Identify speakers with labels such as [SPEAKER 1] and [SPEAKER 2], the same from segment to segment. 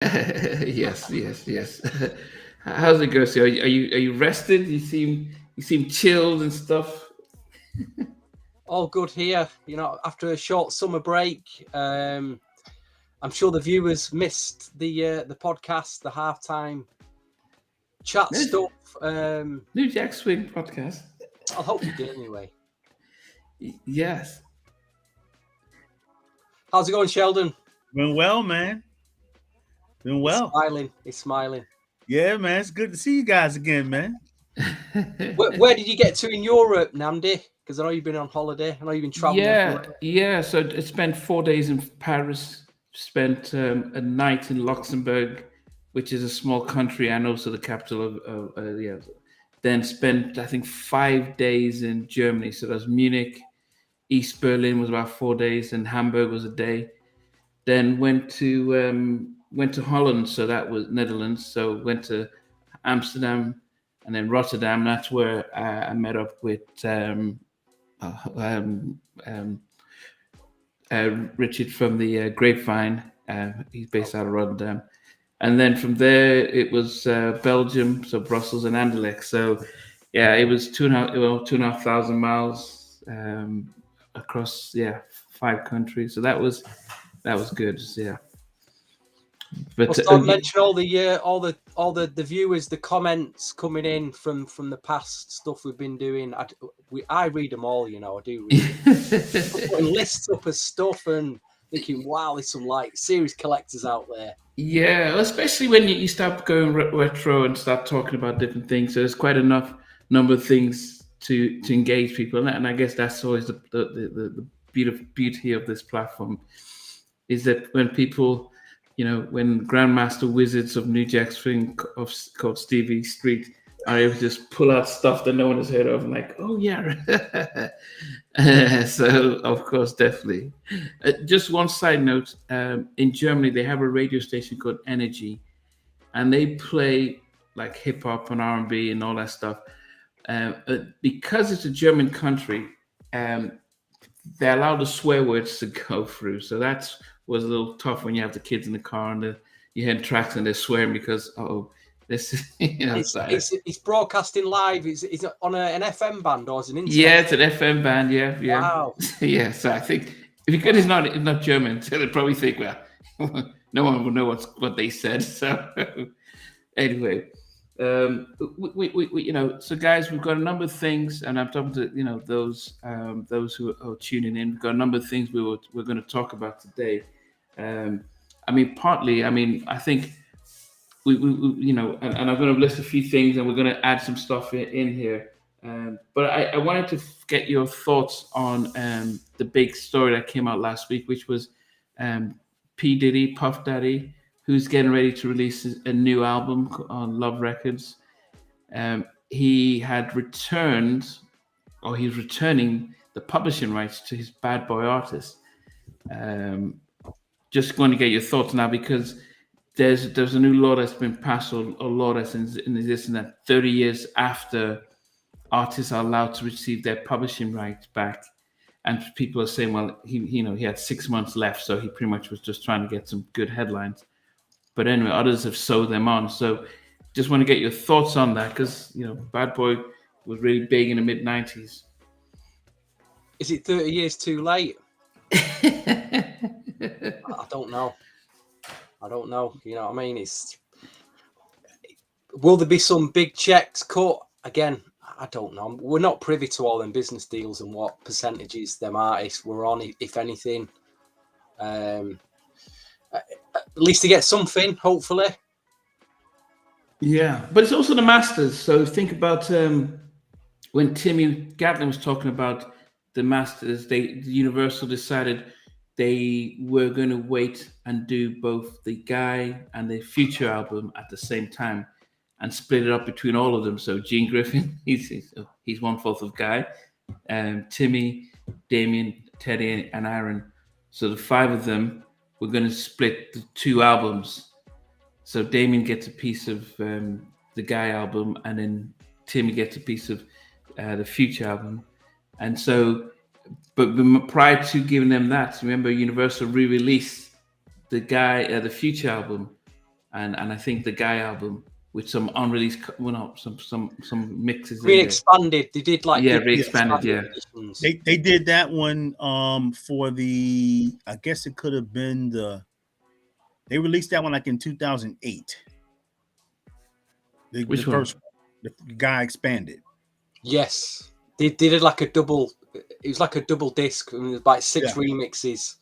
[SPEAKER 1] Yes, yes, yes. How's it go? So are you rested? You seem chilled and stuff.
[SPEAKER 2] All good here. After a short summer break, I'm sure the viewers missed the podcast, the halftime chat
[SPEAKER 1] New,
[SPEAKER 2] stuff.
[SPEAKER 1] New Jack Swing podcast.
[SPEAKER 2] I hope you did anyway.
[SPEAKER 1] Yes.
[SPEAKER 2] How's it going, Sheldon?
[SPEAKER 3] Doing well, man. Doing
[SPEAKER 2] He's
[SPEAKER 3] well.
[SPEAKER 2] smiling. He's smiling.
[SPEAKER 3] Yeah, man. It's good to see you guys again, man.
[SPEAKER 2] Where did you get to in Europe, Nnamdi? Because I know you've been on holiday. I know you've been traveling
[SPEAKER 1] Yeah,
[SPEAKER 2] everywhere.
[SPEAKER 1] yeah. So I spent 4 days in Paris. Spent a night in Luxembourg, which is a small country and also the capital of yeah. Then spent I think 5 days in Germany. So that was Munich. East Berlin was about 4 days, and Hamburg was a day. Then went to Holland, so that was Netherlands. So went to Amsterdam and then Rotterdam. That's where I met up with uh, um, um, Richard from the Grapevine. He's based out of Rotterdam. And then from there it was Belgium, so Brussels and Anderlecht. So yeah, it was 2,500 miles across 5 countries. So that was good. Yeah,
[SPEAKER 2] Well,
[SPEAKER 1] but
[SPEAKER 2] start mention all the viewers, the comments coming in from the past stuff we've been doing. I read them all. I do read them. Putting lists up of stuff and thinking, wow, there's some series collectors out there.
[SPEAKER 1] yeah, especially when you start going retro and start talking about different things. So there's quite enough number of things to engage people, and I guess that's always the beauty of this platform is that when people, when Grandmaster Wizards of New Jack Swing called Stevie Street are able to just pull out stuff that no one has heard of, and like, oh yeah. So of course, definitely. Just one side note: in Germany, they have a radio station called Energy, and they play like hip hop and R&B and all that stuff. Because it's a German country, um, they allow the swear words to go through. So that was a little tough when you have the kids in the car and you hear tracks and they're swearing because this is
[SPEAKER 2] It's broadcasting live. Is it on an FM band or is it an internet?
[SPEAKER 1] Yeah, it's an FM band. Yeah.
[SPEAKER 2] Wow.
[SPEAKER 1] Yeah. So I think because it's not German, so they probably think, well, no one will know what they said. So anyway, so guys, we've got a number of things, and I'm talking to those who are tuning in. We've got a number of things we're going to talk about today. Partly, I think and I'm going to list a few things, and we're going to add some stuff in here. But I wanted to get your thoughts on the big story that came out last week, which was P. Diddy, Puff Daddy, who's getting ready to release a new album on Love Records. He had returned, or he's returning the publishing rights to his Bad Boy artist. Just going to get your thoughts now because there's a new law that's been passed, or a law that's in existence, that 30 years after artists are allowed to receive their publishing rights back, and people are saying, well, he had 6 months left, so he pretty much was just trying to get some good headlines. But anyway, others have sewed them on. So just want to get your thoughts on that because Bad Boy was really big in the mid-90s.
[SPEAKER 2] Is it 30 years too late? I don't know. You know what I mean? Will there be some big checks cut? Again, I don't know. We're not privy to all them business deals and what percentages them artists were on, if anything. At least to get something, hopefully.
[SPEAKER 1] Yeah, but it's also the masters. So think about when Timmy Gatlin was talking about the masters. The Universal decided they were going to wait and do both the Guy and the Future album at the same time and split it up between all of them. So Gene Griffin, he's 1/4 of Guy, Timmy, Damien, Teddy, and Aaron. So the 5 of them were going to split the 2 albums. So Damien gets a piece of the Guy album, and then Timmy gets a piece of the Future album. And so, but prior to giving them that, remember Universal re-released the Future album and I think the Guy album with some unreleased, well, no, some mixes in
[SPEAKER 2] Re-expanded. They did like
[SPEAKER 1] re-expanded,
[SPEAKER 2] editions.
[SPEAKER 3] They did that one for the, I guess it could have been they released that one like in 2008.
[SPEAKER 1] Which
[SPEAKER 3] the
[SPEAKER 1] one?
[SPEAKER 3] first the Guy expanded.
[SPEAKER 2] Yes, they did like a double. It was like a double disc, and there's like 6 remixes.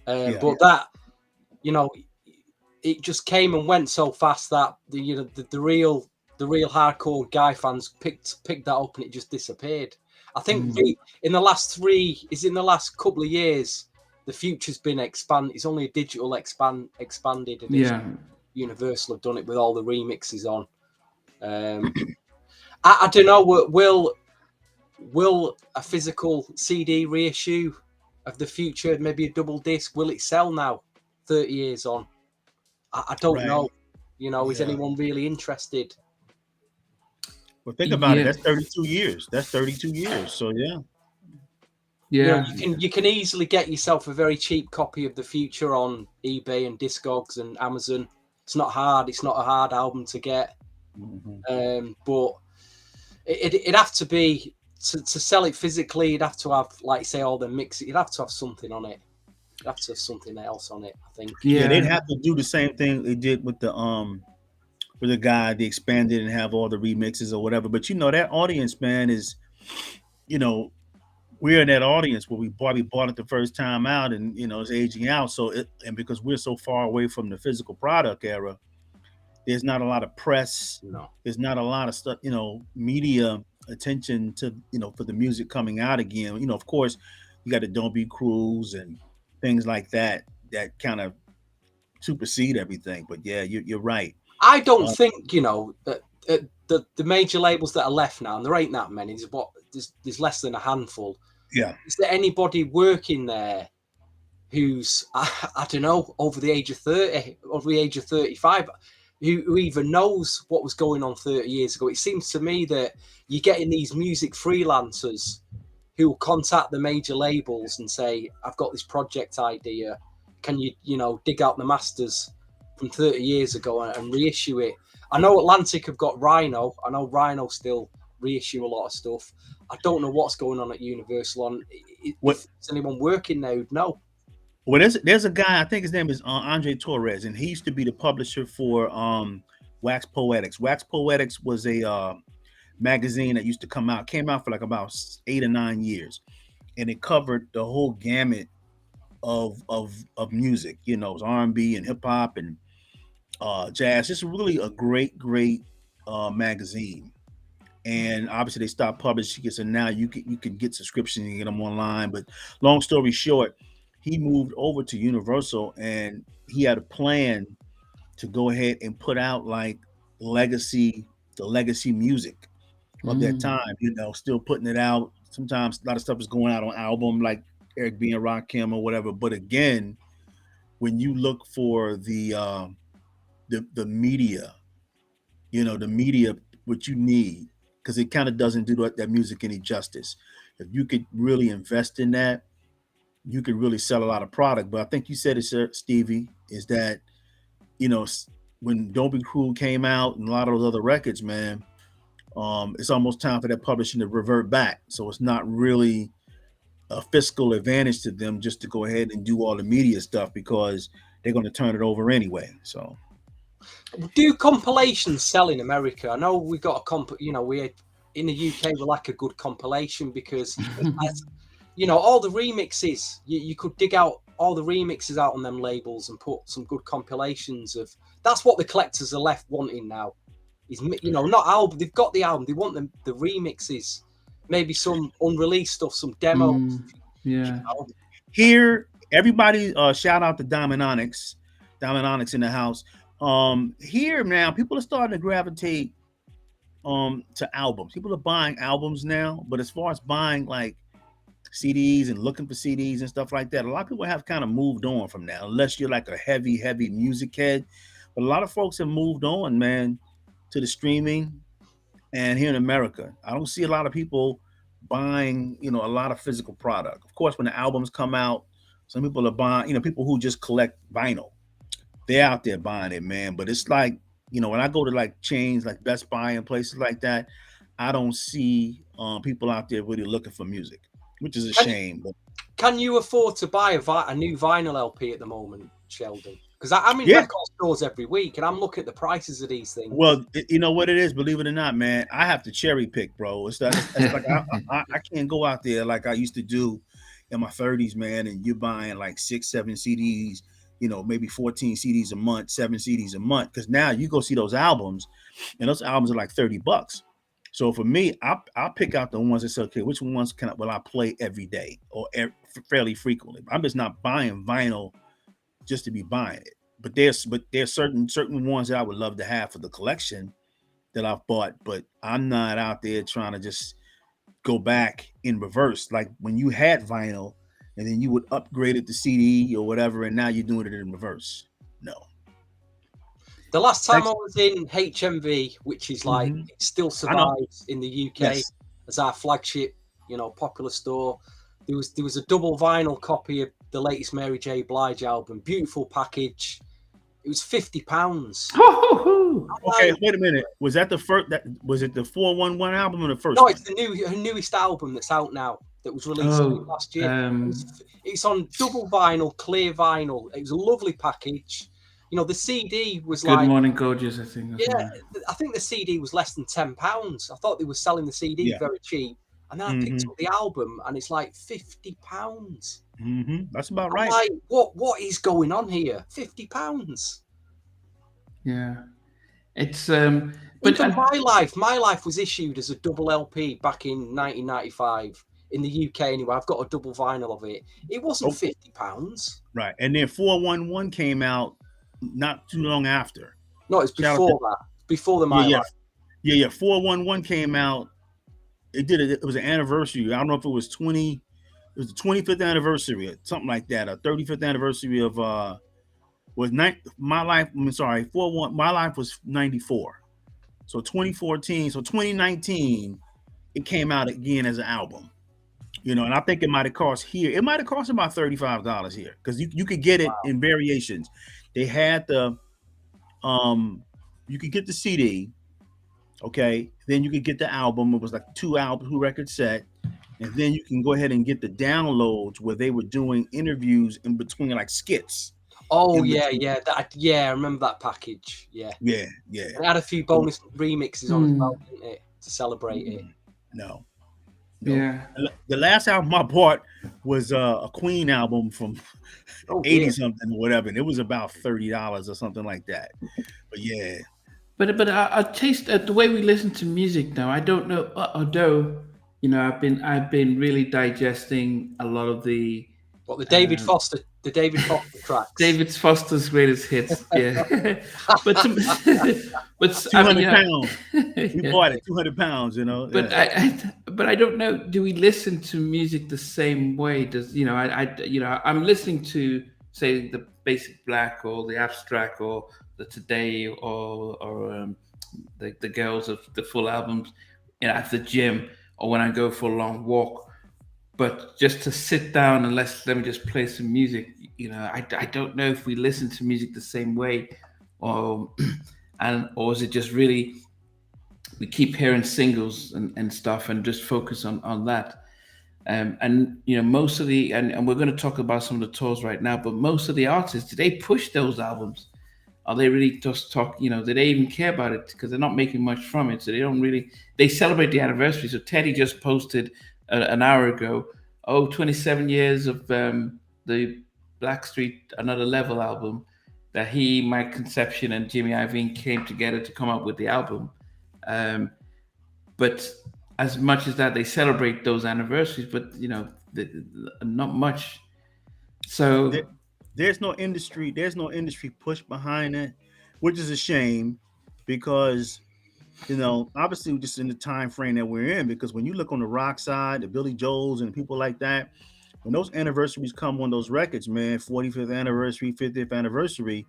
[SPEAKER 2] But that, it just came and went so fast that the real hardcore Guy fans picked that up, and it just disappeared. I think in the last couple of years, the Future's been expanded. It's only a digital expanded edition.
[SPEAKER 1] Yeah.
[SPEAKER 2] Universal have done it with all the remixes on. I don't know. Will a physical CD reissue of the Future, maybe a double disc, will it sell now, 30 years on? I don't know. Is anyone really interested?
[SPEAKER 3] Well, think about it. That's 32 years. So
[SPEAKER 1] yeah.
[SPEAKER 2] You can easily get yourself a very cheap copy of the Future on eBay and Discogs and Amazon. It's not hard. It's not a hard album to get. But it'd have to be to sell it physically. You'd have to have, like, say, all the mix. You'd have to have something on it. You'd have to have something else on it, I think.
[SPEAKER 3] Yeah, they'd have to do the same thing they did with the Guy. They expanded and have all the remixes or whatever. But that audience, man, is, we're in that audience where we probably bought it the first time out, and it's aging out. So and because we're so far away from the physical product era, there's not a lot of press.
[SPEAKER 2] No.
[SPEAKER 3] There's not a lot of stuff, media attention to, for the music coming out again. Of course, you got the Don't Be Cruise and things like that kind of supersede everything. But yeah, you're right.
[SPEAKER 2] I don't think, that the major labels that are left now, and there ain't that many, there's less than a handful.
[SPEAKER 3] Yeah.
[SPEAKER 2] Is there anybody working there who's, I don't know, over the age of 30, over the age of 35, who even knows what was going on 30 years ago? It seems to me that you're getting these music freelancers who will contact the major labels and say, I've got this project idea. Can you, dig out the masters from 30 years ago and reissue it? I know Atlantic have got Rhino. I know Rhino still reissue a lot of stuff. I don't know what's going on at Universal. Is anyone working now? No.
[SPEAKER 3] Well, there's a guy, I think his name is Andre Torres, and he used to be the publisher for Wax Poetics. Wax Poetics was a magazine that used to came out for like about 8 or 9 years, and it covered the whole gamut of music. It was R&B and hip hop and jazz. It's really a great magazine. And obviously they stopped publishing it, so now you can get subscriptions and get them online. But long story short, he moved over to Universal, and he had a plan to go ahead and put out like the legacy music of that time. Still putting it out. Sometimes a lot of stuff is going out on album, like Eric B and Rakim or whatever. But again, when you look for the media, the media, what you need, because it kind of doesn't do that music any justice. If you could really invest in that, you could really sell a lot of product. But I think you said it, Stevie, is that, when Don't Be Cruel came out and a lot of those other records, man, it's almost time for that publishing to revert back. So it's not really a fiscal advantage to them just to go ahead and do all the media stuff, because they're going to turn it over anyway. So,
[SPEAKER 2] do compilations sell in America? I know we got we in the UK we lack a good compilation, because all the remixes, you could dig out all the remixes out on them labels and put some good compilations of. That's what the collectors are left wanting now. Is not album. They've got the album. They want the remixes, maybe some unreleased stuff, some demos.
[SPEAKER 3] Here, everybody, shout out to Diamond Onyx in the house. Here now, people are starting to gravitate to albums. People are buying albums now, but as far as buying like CDs and looking for CDs and stuff like that, a lot of people have kind of moved on from that, unless you're like a heavy music head. But a lot of folks have moved on, man, to the streaming. And here in America, I don't see a lot of people buying, a lot of physical product. Of course, when the albums come out, some people are buying, people who just collect vinyl, they're out there buying it, man. But it's like, when I go to like chains like Best Buy and places like that, I don't see people out there really looking for music, which is a shame. But
[SPEAKER 2] can you afford to buy a new vinyl LP at the moment, Sheldon? Because I'm in
[SPEAKER 3] yeah,
[SPEAKER 2] record stores every week, and I'm looking at the prices of these things.
[SPEAKER 3] well, you know what it is. Believe it or not, man, I have to cherry pick, bro. It's like I can't go out there like I used to do in my 30s, man. And you're buying like 6, 7 CDs, maybe 14 CDs a month, 7 CDs a month. Because now you go see those albums, and those albums are like $30. So for me, I'll pick out the ones that say, okay, which ones will I play every day or fairly frequently. I'm just not buying vinyl just to be buying it. But there's certain ones that I would love to have for the collection that I've bought, but I'm not out there trying to just go back in reverse. Like when you had vinyl and then you would upgrade it to CD or whatever, and now you're doing it in reverse. No.
[SPEAKER 2] The last time I was in HMV, which is like it still survives in the UK as our flagship, popular store. There was a double vinyl copy of the latest Mary J. Blige album, beautiful package. It was £50.
[SPEAKER 3] Okay, wait a minute. Was that the first? Was it the 411 album or the first?
[SPEAKER 2] No,
[SPEAKER 3] one?
[SPEAKER 2] It's her newest album that's out now. That was released last year. It's on double vinyl, clear vinyl. It was a lovely package. The CD was
[SPEAKER 1] Good Morning Gorgeous, I think.
[SPEAKER 2] I think the CD was less than £10. I thought they were selling the CD very cheap. And then I picked up the album, and it's like £50.
[SPEAKER 3] That's about right.
[SPEAKER 2] Like, what is going on here? £50.
[SPEAKER 1] Yeah, it's
[SPEAKER 2] but even my life was issued as a double LP back in 1995 in the UK. Anyway, I've got a double vinyl of it. It wasn't £50,
[SPEAKER 3] right? And then 411 came out not too long after.
[SPEAKER 2] No, it's before that. Before the My Life.
[SPEAKER 3] Yeah. 411 came out. It was an anniversary. I don't know if it was 20. It was the 25th anniversary or something like that. A 35th anniversary of My Life. I'm sorry, 411. My Life was 94. So 2014. So 2019, it came out again as an album. And I think it might have cost here. It might have cost about $35 here because you could get it in variations. They had you could get the CD. Okay, then you could get the album. It was like 2 record set, and then you can go ahead and get the downloads where they were doing interviews in between, like skits.
[SPEAKER 2] Oh yeah. I remember that package. Yeah. It had a few bonus remixes on as well, didn't it, to celebrate it?
[SPEAKER 3] No.
[SPEAKER 1] Yeah.
[SPEAKER 3] The last album I bought was a Queen album from 80 something or whatever, and it was about $30 or something like that. But yeah.
[SPEAKER 1] But I taste the way we listen to music now. I don't know, although I've been really digesting a lot of the
[SPEAKER 2] David Foster tracks.
[SPEAKER 1] David Foster's greatest hits, yeah. but
[SPEAKER 3] 200 pounds. We bought it 200 pounds,
[SPEAKER 1] But I don't know. Do we listen to music the same way? Does I'm listening to, say, the Basic Black or the Abstract or the Today or the Girls of the full albums at the gym or when I go for a long walk. But just to sit down and let me just play some music, I don't know if we listen to music the same way, or is it just really we keep hearing singles and stuff and just focus on that. Most of the and we're going to talk about some of the tours right now, but most of the artists, do they push those albums? Are they really just talk? Do they even care about it? Because they're not making much from it, so they celebrate the anniversary. So Teddy just posted an hour ago, 27 years of the Blackstreet Another Level album, that he, Mike Conception, and Jimmy Iovine came together to come up with the album. But as much as that, they celebrate those anniversaries, but not much. So
[SPEAKER 3] there's no industry push behind it, which is a shame because obviously just in the time frame that we're in, because when you look on the rock side, the Billy Joels and people like that, when those anniversaries come on those records, man, 45th anniversary, 50th anniversary,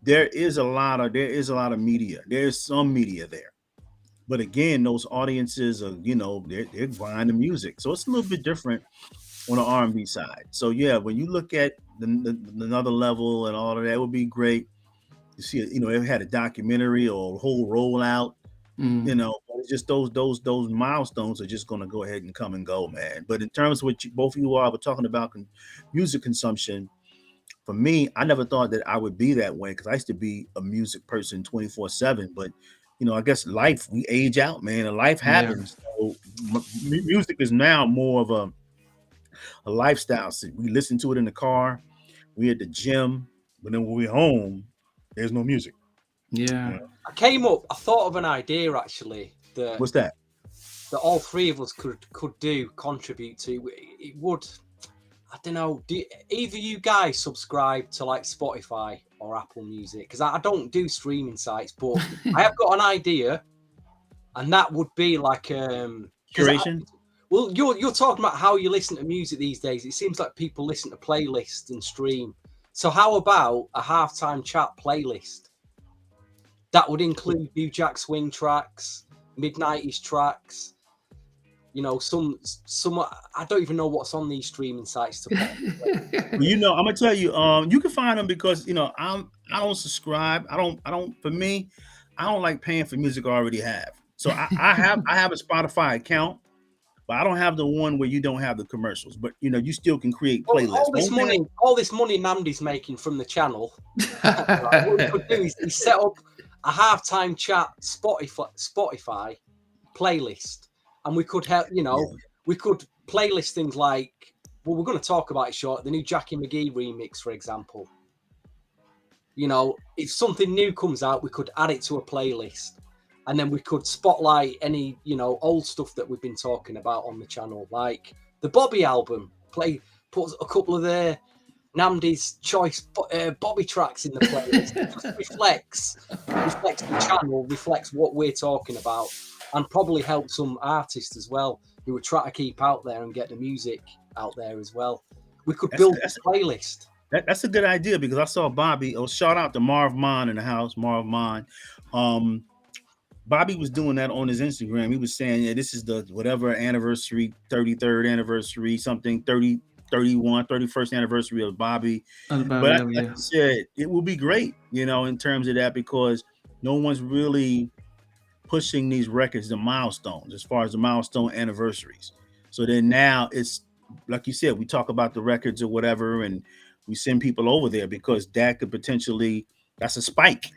[SPEAKER 3] there is a lot of media. There's some media there. But again, those audiences are, they're buying the music. So it's a little bit different on the R&B side. So yeah, when you look at the Another Level and all of that, it would be great. You see, it had a documentary or a whole rollout. It's just those milestones are just going to go ahead and come and go, man. But in terms of what both of you are, we're talking about music consumption. For me, I never thought that I would be that way because I used to be a music person 24/7. But I guess we age out, man, and life happens. So music is now more of a lifestyle. So we listen to it in the car, we at the gym, but then when we're home, there's no music.
[SPEAKER 1] Yeah.
[SPEAKER 2] I thought of an idea actually that
[SPEAKER 3] What's that?
[SPEAKER 2] That all three of us could contribute to. It would, I don't know, either you guys subscribe to like Spotify or Apple Music? Because I don't do streaming sites, but I have got an idea, and that would be like
[SPEAKER 3] curation.
[SPEAKER 2] Well, you're talking about how you listen to music these days. It seems like people listen to playlists and stream. So how about a halftime chat playlist? That would include New Jack Swing tracks, mid-90s tracks. Some I don't even know what's on these streaming sites to play.
[SPEAKER 3] I'm gonna tell you, you can find them because I don't subscribe. I don't. For me, I don't like paying for music I already have. So I have a Spotify account, but I don't have the one where you don't have the commercials. But you still can create playlists.
[SPEAKER 2] All this money Nnamdi's making from the channel. What we could do is he set up a halftime chat Spotify playlist, and we could help. We could playlist things like. Well, we're going to talk about it short. The new Jackie McGee remix, for example. If something new comes out, we could add it to a playlist. And then we could spotlight any, old stuff that we've been talking about on the channel, like the Bobby album. Put a couple of the Nnamdi's choice Bobby tracks in the playlist. It just reflects the channel, reflects what we're talking about, and probably help some artists as well who would try to keep out there and get the music out there as well. We could build a playlist.
[SPEAKER 3] That's a good idea because I saw Bobby. Oh, shout out to Marv Mon in the house, Marv Mon. Bobby was doing that on his Instagram. He was saying, yeah, this is the whatever anniversary, 33rd anniversary, something, 31st anniversary of Bobby. But like I said, it will be great, in terms of that, because no one's really pushing these records to milestones as far as the milestone anniversaries. So then now it's, like you said, we talk about the records or whatever, and we send people over there because that could potentially, that's a spike.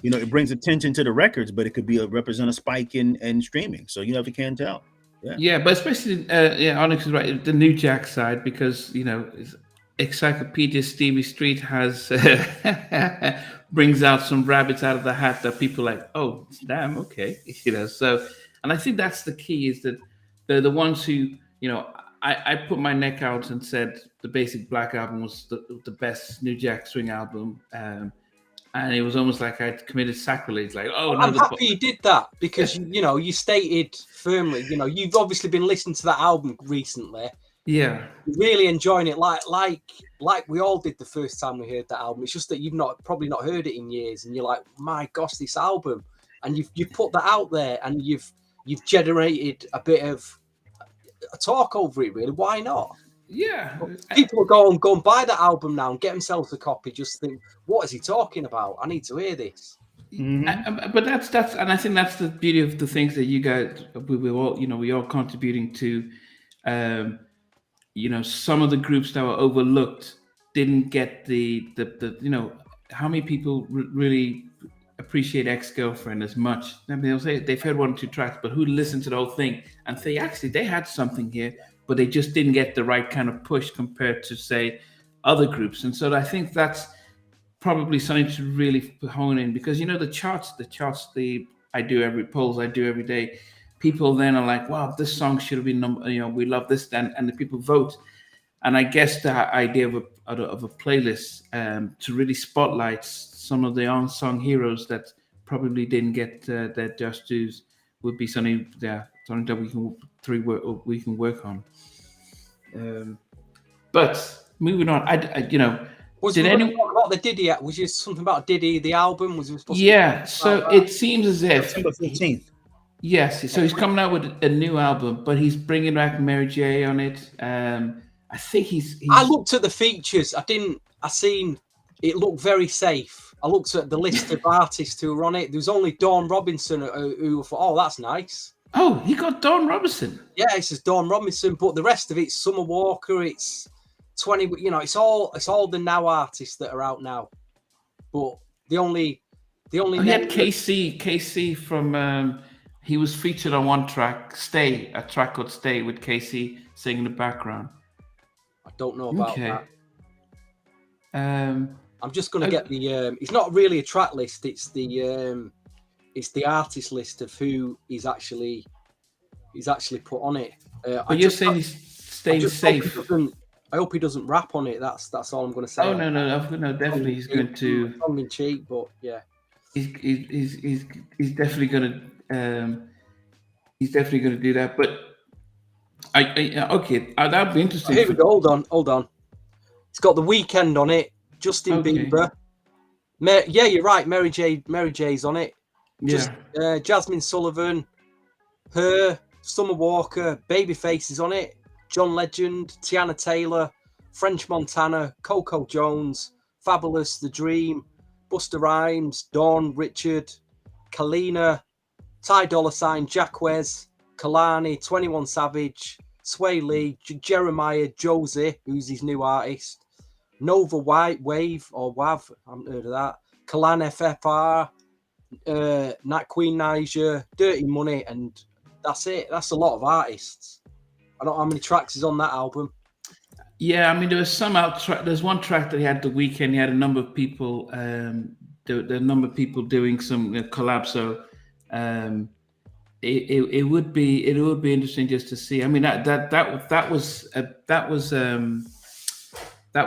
[SPEAKER 3] It brings attention to the records, but it could represent a spike in streaming. So if you can't tell.
[SPEAKER 1] Yeah, but especially Onyx is right, the New Jack side, because Encyclopedia Stevie Street has brings out some rabbits out of the hat that people like, oh damn, okay. So, and I think that's the key, is that they're the ones who, I put my neck out and said the Basic Black album was the best New Jack Swing album. And it was almost like I'd committed sacrilege. Like, oh,
[SPEAKER 2] I'm happy you did that because you stated firmly. You've obviously been listening to that album recently.
[SPEAKER 1] Yeah,
[SPEAKER 2] you're really enjoying it, like we all did the first time we heard that album. It's just that you've probably not heard it in years, and you're like, my gosh, this album, and you've put that out there, and you've generated a bit of a talk over it. Really, why not?
[SPEAKER 1] Yeah,
[SPEAKER 2] people will go and buy that album now and get themselves a copy. Just think, what is he talking about? I need to hear this.
[SPEAKER 1] Mm-hmm. But that's and I think that's the beauty of the things that you guys we all contributing to. Some of the groups that were overlooked didn't get the how many people really appreciate Ex-Girlfriend as much. I mean, they'll say they've heard 1 or 2 tracks, but who listened to the whole thing and say, actually, they had something here, but they just didn't get the right kind of push compared to, say, other groups. And so I think that's probably something to really hone in, because, the charts, I do every day. People then are like, wow, this song should have been, we love this, and the people vote. And I guess the idea of a playlist to really spotlight some of the unsung heroes that probably didn't get their just dues would be something that we can work on. But moving on,
[SPEAKER 2] did anyone talk about the Diddy? Was it something about Diddy, the album? Was it supposed to?
[SPEAKER 1] Yeah, so it seems as if
[SPEAKER 3] September 15th.
[SPEAKER 1] Yes, so he's coming out with a new album, but he's bringing back Mary J on it. I think he's.
[SPEAKER 2] I looked at the features. I seen it looked very safe. I looked at the list of artists who were on it. There was only Dawn Robinson who thought, oh, that's nice.
[SPEAKER 1] Oh, he got Dawn Robinson.
[SPEAKER 2] Yeah, it says Dawn Robinson, but the rest of it's Summer Walker. It's 20. You know, it's all the now artists that are out now. But the only.
[SPEAKER 1] He had KC from. He was featured on one track, a track called "Stay" with KC singing in the background.
[SPEAKER 2] I don't know about that. I'm just going to get the. It's not really a track list. It's the artist list of who he's actually put on it.
[SPEAKER 1] But you're saying he's staying safe.
[SPEAKER 2] I hope he doesn't rap on it. That's all I'm going to say.
[SPEAKER 1] Oh no! Definitely he's going to.
[SPEAKER 2] Tongue in cheek, but yeah.
[SPEAKER 1] He's definitely going to. He's definitely going to do that. But okay, that'd be interesting.
[SPEAKER 2] Here we go. Hold on. It's got The Weeknd on it. Justin Bieber. Yeah, you're right. Mary J's on it. Jasmine Sullivan, her, Summer Walker, Babyface is on it. John Legend, Tiana Taylor, French Montana, Coco Jones, Fabulous, The Dream, Busta Rhymes, Dawn, Richard, Kalina, Ty Dolla $ign, Jacquez, Kalani, 21 Savage, Sway Lee, Jeremiah, Josie, who's his new artist, Nova Wave or Wav, I haven't heard of that, Kalan FFR, Nat Queen Niger, Dirty Money, and that's it. That's a lot of artists. I don't know how many tracks is on that album.
[SPEAKER 1] Yeah, I mean, there was some there's one track that he had The Weeknd. He had a number of people, the number of people doing some collabs. So it would be interesting just to see. I mean, that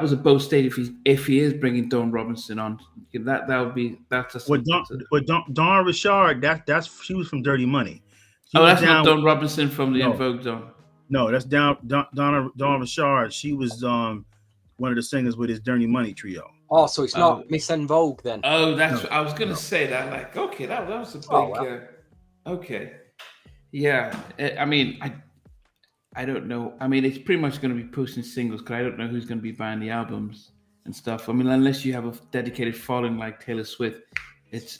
[SPEAKER 1] was a bold state if he is bringing Dawn Robinson on. That would be that's.
[SPEAKER 3] Dawn Richard, that's she was from Dirty Money.
[SPEAKER 1] That's not Dawn Robinson from the En Vogue Dawn.
[SPEAKER 3] No, that's Dawn Richard. She was one of the singers with his Dirty Money trio.
[SPEAKER 2] Oh, so it's not Miss En Vogue then?
[SPEAKER 1] Oh, I was gonna say that. Like, okay, that was a big. Okay, yeah. I mean, I don't know. I mean, it's pretty much going to be posting singles because I don't know who's going to be buying the albums and stuff. I mean, unless you have a dedicated following like Taylor Swift, it's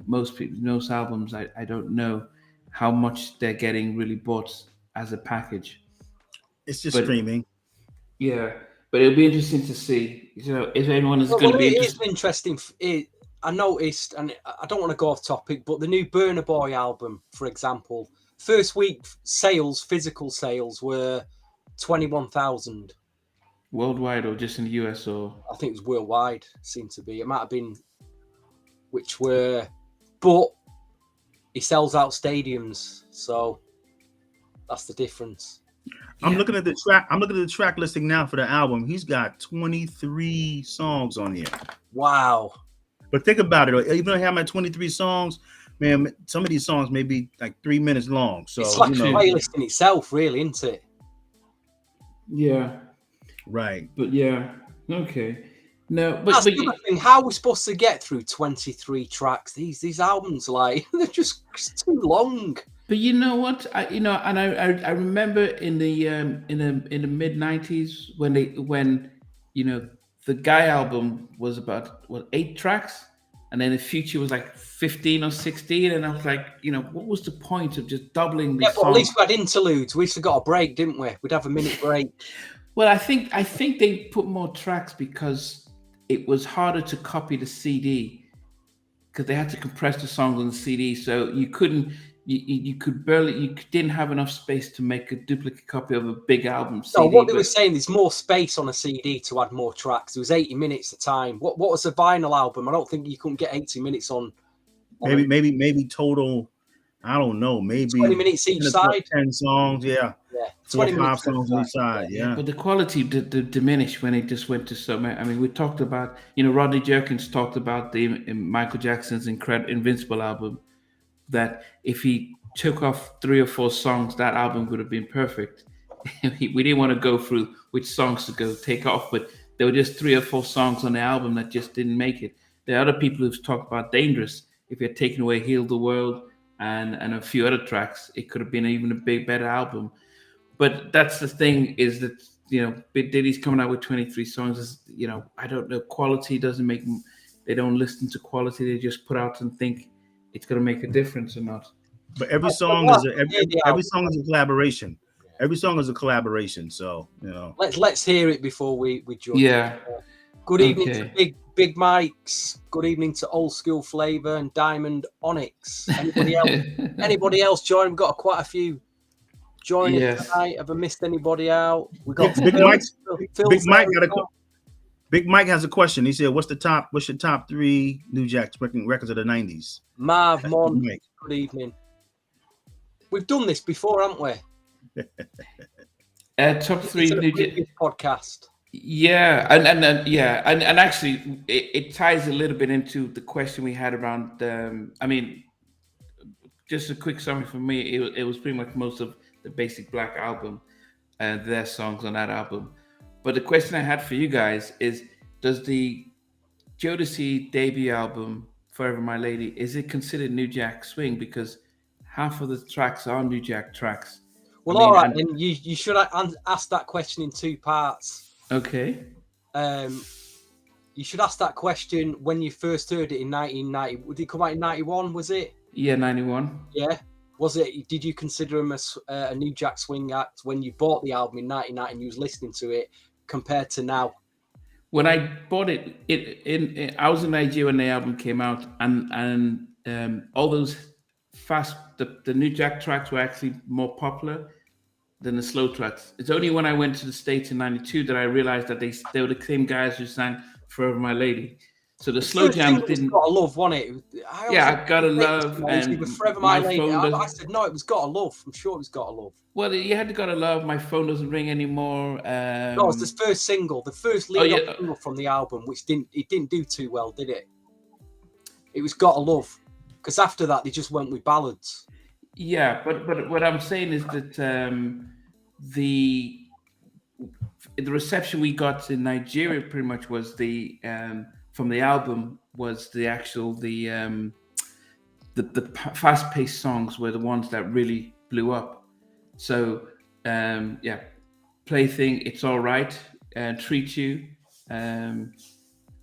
[SPEAKER 1] most albums. I don't know how much they're getting really bought as a package.
[SPEAKER 3] It's just streaming.
[SPEAKER 1] Yeah, but it'll be interesting to see. If anyone is going to be.
[SPEAKER 2] It is interesting. I noticed, and I don't want to go off topic, but the new Burna Boy album, for example, first week sales, physical sales, were 21,000
[SPEAKER 1] worldwide, or just in the US, or
[SPEAKER 2] I think it was worldwide. Seemed to be. It might have been, but he sells out stadiums, so that's the difference.
[SPEAKER 3] I'm looking at the track. I'm looking at the track listing now for the album. He's got 23 songs on here.
[SPEAKER 2] Wow!
[SPEAKER 3] But think about it. Even though I have my 23 songs, man, some of these songs may be like 3 minutes long. So
[SPEAKER 2] it's like a playlist in itself, really, isn't it?
[SPEAKER 1] Yeah.
[SPEAKER 3] Right.
[SPEAKER 1] But yeah. Okay. No,
[SPEAKER 2] that's the other thing. How are we supposed to get through 23 tracks? These albums, like, they're just too long.
[SPEAKER 1] But you know what? I remember in the mid 90s when the Guy album was about 8 tracks, and then the Future was like 15 or 16, and I was like, what was the point of just doubling the
[SPEAKER 2] songs? But at least we had interludes. We got a break, didn't we? We'd have a minute break.
[SPEAKER 1] Well, I think they put more tracks because it was harder to copy the CD because they had to compress the songs on the CD, so you couldn't. You didn't have enough space to make a duplicate copy of a big album CD.
[SPEAKER 2] No, what they were saying, there's more space on a CD to add more tracks. It was 80 minutes a time. What was a vinyl album? I don't think you couldn't get 80 minutes on.
[SPEAKER 3] Maybe total. I don't know. Maybe
[SPEAKER 2] 20 minutes each side.
[SPEAKER 3] 10 songs. Yeah.
[SPEAKER 2] 25
[SPEAKER 3] songs each side. Yeah.
[SPEAKER 1] But the quality diminished when it just went to so many. I mean, we talked about Rodney Jerkins talked about the Michael Jackson's Invincible album. That if he took off 3 or 4 songs, that album would have been perfect. We didn't want to go through which songs to take off, but there were just 3 or 4 songs on the album that just didn't make it. There are other people who've talked about Dangerous. If you had taken away Heal the World and a few other tracks, it could have been even a better album. But that's the thing is that, Diddy's coming out with 23 songs. I don't know. Quality doesn't make they don't listen to quality. They just put out and think it's going to make a difference or not.
[SPEAKER 3] But every song is every song is a collaboration. Every song is a collaboration. So
[SPEAKER 2] let's hear it before we judge.
[SPEAKER 1] Yeah.
[SPEAKER 2] Good evening to Big Mike's. Good evening to Old School Flavor and Diamond Onyx. Anybody else? Anybody else join? We've got quite a few joining tonight. Have I missed anybody out? We got
[SPEAKER 3] Big Mike got a. Big Mike has a question. He said, "What's your top 3 New Jack records of the '90s?"
[SPEAKER 2] Marv Mon. Good evening. We've done this before, haven't we?
[SPEAKER 1] Top 3 New Jack
[SPEAKER 2] podcast.
[SPEAKER 1] Yeah, and actually, it ties a little bit into the question we had around. I mean, just a quick summary for me. It was pretty much most of the Basic Black album, their songs on that album. But the question I had for you guys is: does the Jodeci debut album, Forever My Lady, is it considered New Jack Swing? Because half of the tracks are New Jack tracks.
[SPEAKER 2] Well, all right, then you should ask that question in 2 parts.
[SPEAKER 1] Okay.
[SPEAKER 2] You should ask that question when you first heard it in 1990. Did it come out in 91? Was it?
[SPEAKER 1] Yeah, 91.
[SPEAKER 2] Yeah. Was it? Did you consider him a New Jack Swing act when you bought the album in 1990 and you was listening to it compared to now?
[SPEAKER 1] When I bought it, I was in Nigeria when the album came out, and all those the New Jack tracks were actually more popular than the slow tracks. It's only when I went to the States in '92 that I realized that they were the same guys who sang "Forever My Lady." So the slow jams didn't.
[SPEAKER 2] Gotta Love, wasn't it?
[SPEAKER 1] I Gotta Love and
[SPEAKER 2] Forever My Lady. I said no, it was Gotta Love. I'm sure it was Gotta Love.
[SPEAKER 1] Well, you had to Gotta Love. My Phone Doesn't Ring Anymore.
[SPEAKER 2] No, it was the first single, the first lead-up single from the album, which didn't do too well, did it? It was Gotta Love, because after that they just went with ballads.
[SPEAKER 1] Yeah, but what I'm saying is that the reception we got in Nigeria pretty much was from the album was the actual the fast-paced songs were the ones that really blew up. So Plaything, It's All Right, Treat You,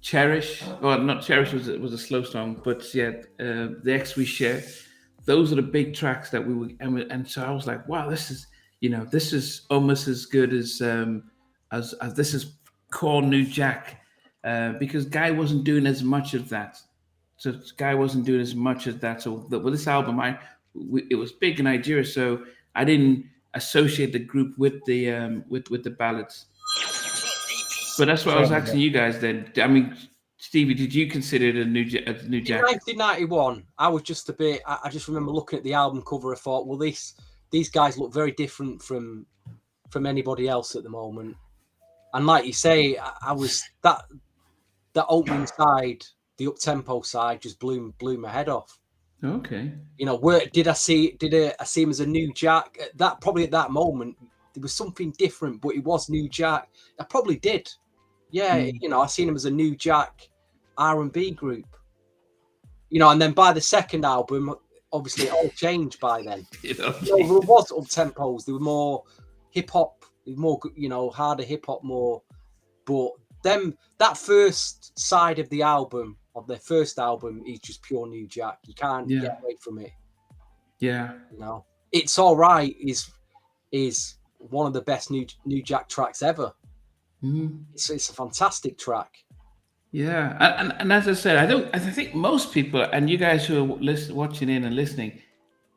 [SPEAKER 1] Cherish. Well, not Cherish was a slow song, but The X We Share. Those are the big tracks that we were, and so I was like, wow, this is almost as good as this is core New Jack, because Guy wasn't doing as much of that. So with this album, it was big in Nigeria, so I didn't associate the group with the ballads. But that's what I was asking you guys then. I mean, Stevie, did you consider it a New Jack?
[SPEAKER 2] In 1991, I was just a bit. I just remember looking at the album cover. I thought, well, these guys look very different from anybody else at the moment. And like you say, I was that opening side, the up-tempo side, just blew my head off.
[SPEAKER 1] Okay.
[SPEAKER 2] Where did I see him as a New Jack? At that moment, there was something different, but it was New Jack. I probably did. Yeah, I seen him as a New Jack R&B group. And then by the second album, obviously it all changed by then. There was up-tempos. There were more hip-hop, more, harder hip-hop more. But that first side of the album, of their first album, is just pure New Jack. You can't get away from it.
[SPEAKER 1] Yeah.
[SPEAKER 2] It's All Right is one of the best New Jack tracks ever. Mm-hmm. It's a fantastic track.
[SPEAKER 1] Yeah, and as I said, I think most people, and you guys who are watching in and listening,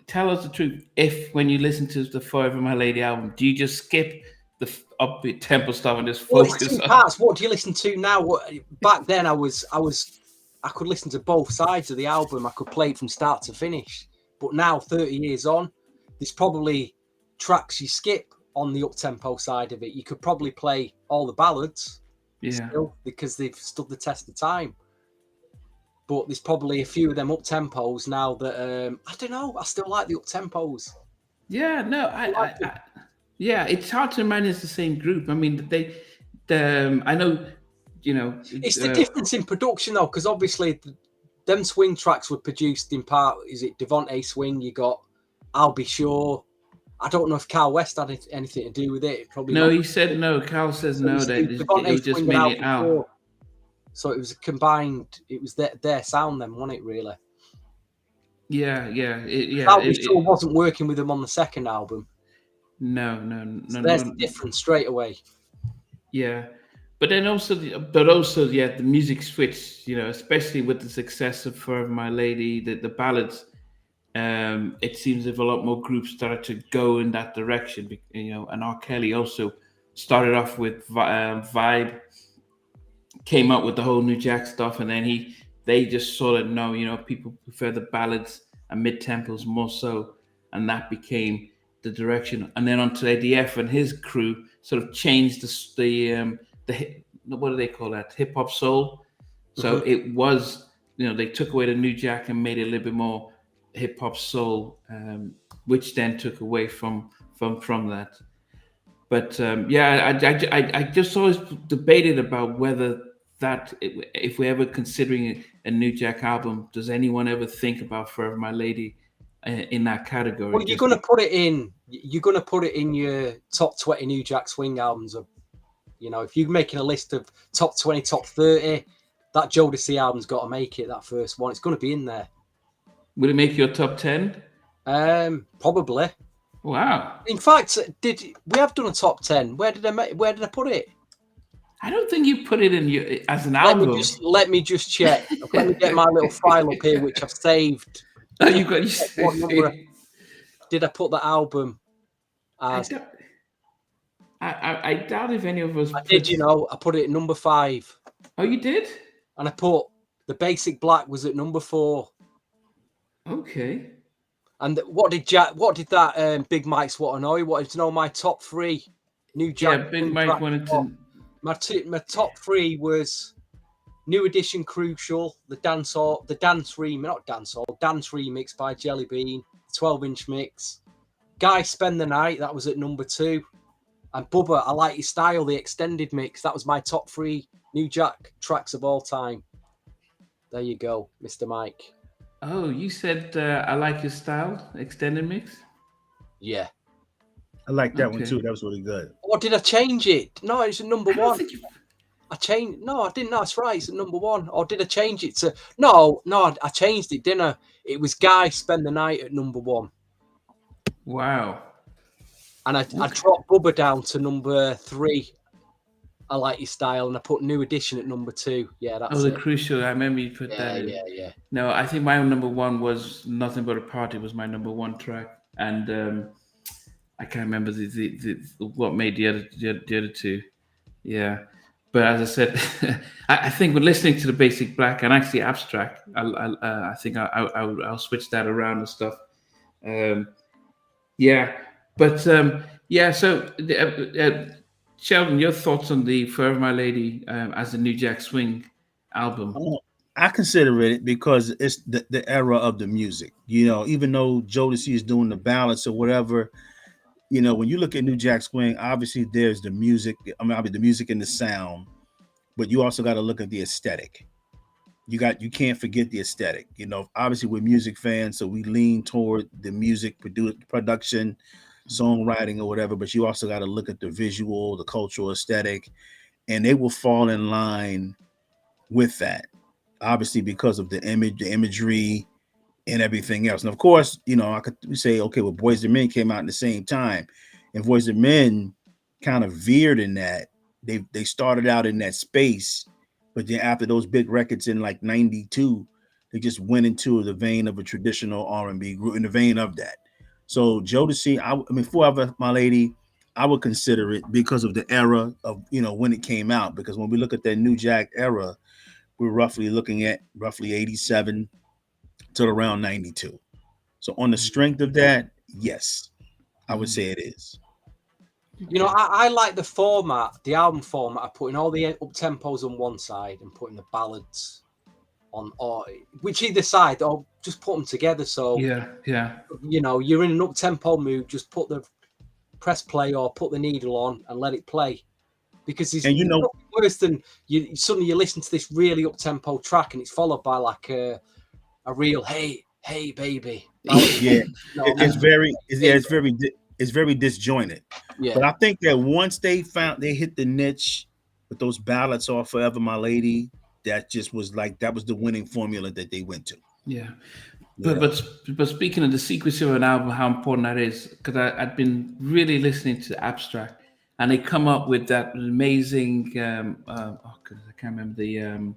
[SPEAKER 1] tell us the truth. If when you listen to the Forever My Lady album, do you just skip the upbeat tempo stuff and just focus
[SPEAKER 2] it's 2 parts. What do you listen to now? Back then, I could listen to both sides of the album. I could play it from start to finish. But now, 30 years on, there's probably tracks you skip on the up-tempo side of it. You could probably play all the ballads still, because they've stood the test of time. But there's probably a few of them up-tempos now that, I don't know, I still like the up-tempos.
[SPEAKER 1] Yeah, no, it's hard to manage the same group. I mean, I know,
[SPEAKER 2] It's the difference in production, though, because obviously them swing tracks were produced in part, is it Devontae Swing, you got I'll Be Sure. I don't know if Carl West had anything to do with it. Probably
[SPEAKER 1] no.
[SPEAKER 2] not.
[SPEAKER 1] He said no. Carl says no. That it was just mainly Al.
[SPEAKER 2] So it was a combined. It was their sound then, wasn't it? Really?
[SPEAKER 1] Yeah.
[SPEAKER 2] Albie still wasn't working with them on the second album.
[SPEAKER 1] No.
[SPEAKER 2] So there's the difference straight away.
[SPEAKER 1] Yeah, but also, the music switched. Especially with the success of "Forever My Lady," the ballads. It seems if a lot more groups started to go in that direction. And R. Kelly also started off with Vibe, came up with the whole New Jack stuff, and then they just saw that no, people prefer the ballads and mid tempos more so, and that became the direction. And then onto ADF and his crew sort of changed what do they call that, hip hop soul. So it was, they took away the New Jack and made it a little bit more hip hop soul, which then took away from that. But I just always debated about whether that, if we're ever considering a New Jack album, does anyone ever think about "Forever My Lady" in that category?
[SPEAKER 2] Well, you're going to put it in. You're going to put it in your top 20 New Jack Swing albums. If you're making a list of top 20, top 30, that Jodeci album's got to make it. That first one, it's going to be in there.
[SPEAKER 1] Will it make your top 10?
[SPEAKER 2] Probably.
[SPEAKER 1] Wow.
[SPEAKER 2] In fact, we have done a top 10? Where did I put it?
[SPEAKER 1] I don't think you put it in as an album.
[SPEAKER 2] Let me just check. Let me get my little file up here, which I've saved.
[SPEAKER 1] Oh, you got.
[SPEAKER 2] What number did I put the album as?
[SPEAKER 1] I doubt if any of us.
[SPEAKER 2] I did. I put it at number 5.
[SPEAKER 1] Oh, you did?
[SPEAKER 2] And I put The Basic Black was at number 4.
[SPEAKER 1] Okay.
[SPEAKER 2] And what did that Big Mike's What Annoy wanted to know my top 3 New Jack?
[SPEAKER 1] Yeah, Big Mike wanted to.
[SPEAKER 2] My top 3 was New Edition Crucial, the dance remix by Jelly Bean, 12-inch mix. Guy Spend the Night, that was at number 2. And Bubba, I Like Your Style, the extended mix. That was my top 3 New Jack tracks of all time. There you go, Mr. Mike.
[SPEAKER 1] Oh, you said I Like Your Style, extended mix?
[SPEAKER 2] Yeah.
[SPEAKER 3] I like that one too. That was really good.
[SPEAKER 2] Or did I change it? No, it's at number 1. I changed. No, I didn't. That's right. It's at number 1. Or did I change it to? No. I changed it, didn't I? It was Guy Spend the Night at number 1.
[SPEAKER 1] Wow.
[SPEAKER 2] And I dropped Bubba down to number 3. I Like Your Style, and I put New Edition at number 2. Yeah, that's
[SPEAKER 1] the Crucial. I remember you put that in.
[SPEAKER 2] Yeah.
[SPEAKER 1] No, I think my number 1 was Nothing But a Party was my number 1 track, and I can't remember what made the other 2. Yeah, but as I said, I think when listening to the Basic Black and actually Abstract, I think I'll switch that around and stuff. So Sheldon, your thoughts on the "Forever My Lady" as a New Jack Swing album?
[SPEAKER 3] I consider it because it's the era of the music. Even though Jodeci is doing the ballads or whatever, when you look at New Jack Swing, obviously there's the music. The music and the sound, but you also got to look at the aesthetic. You can't forget the aesthetic. Obviously we're music fans, so we lean toward the music, production, songwriting or whatever. But you also got to look at the visual, the cultural aesthetic, and they will fall in line with that. Obviously because of the imagery, and everything else. And of course, I could say, okay, well, Boyz II Men came out at the same time, and Boyz II Men kind of veered in that. They started out in that space, but then after those big records in like '92, they just went into the vein of a traditional R&B group, in the vein of that. So Jodeci, Forever My Lady, I would consider it because of the era of when it came out. Because when we look at that New Jack era, we're looking at 87 to around 92. So on the strength of that, yes, I would say it is.
[SPEAKER 2] I like the format, the album format, of putting all the up tempos on one side and putting the ballads on, or which either side, or just put them together. So
[SPEAKER 1] yeah,
[SPEAKER 2] you're in an up tempo mood, just press play or put the needle on and let it play. Because it's nothing worse than suddenly you listen to this really up tempo track and it's followed by like a real hey baby.
[SPEAKER 3] It's very disjointed.
[SPEAKER 2] Yeah.
[SPEAKER 3] But I think that once they hit the niche with those ballads off Forever My Lady that just was like that was the winning formula that they went to.
[SPEAKER 1] Yeah.
[SPEAKER 3] Yeah.
[SPEAKER 1] But speaking of the secrecy of an album, how important that is, because I'd been really listening to Abstract, and they come up with that amazing. Oh goodness, I can't remember the.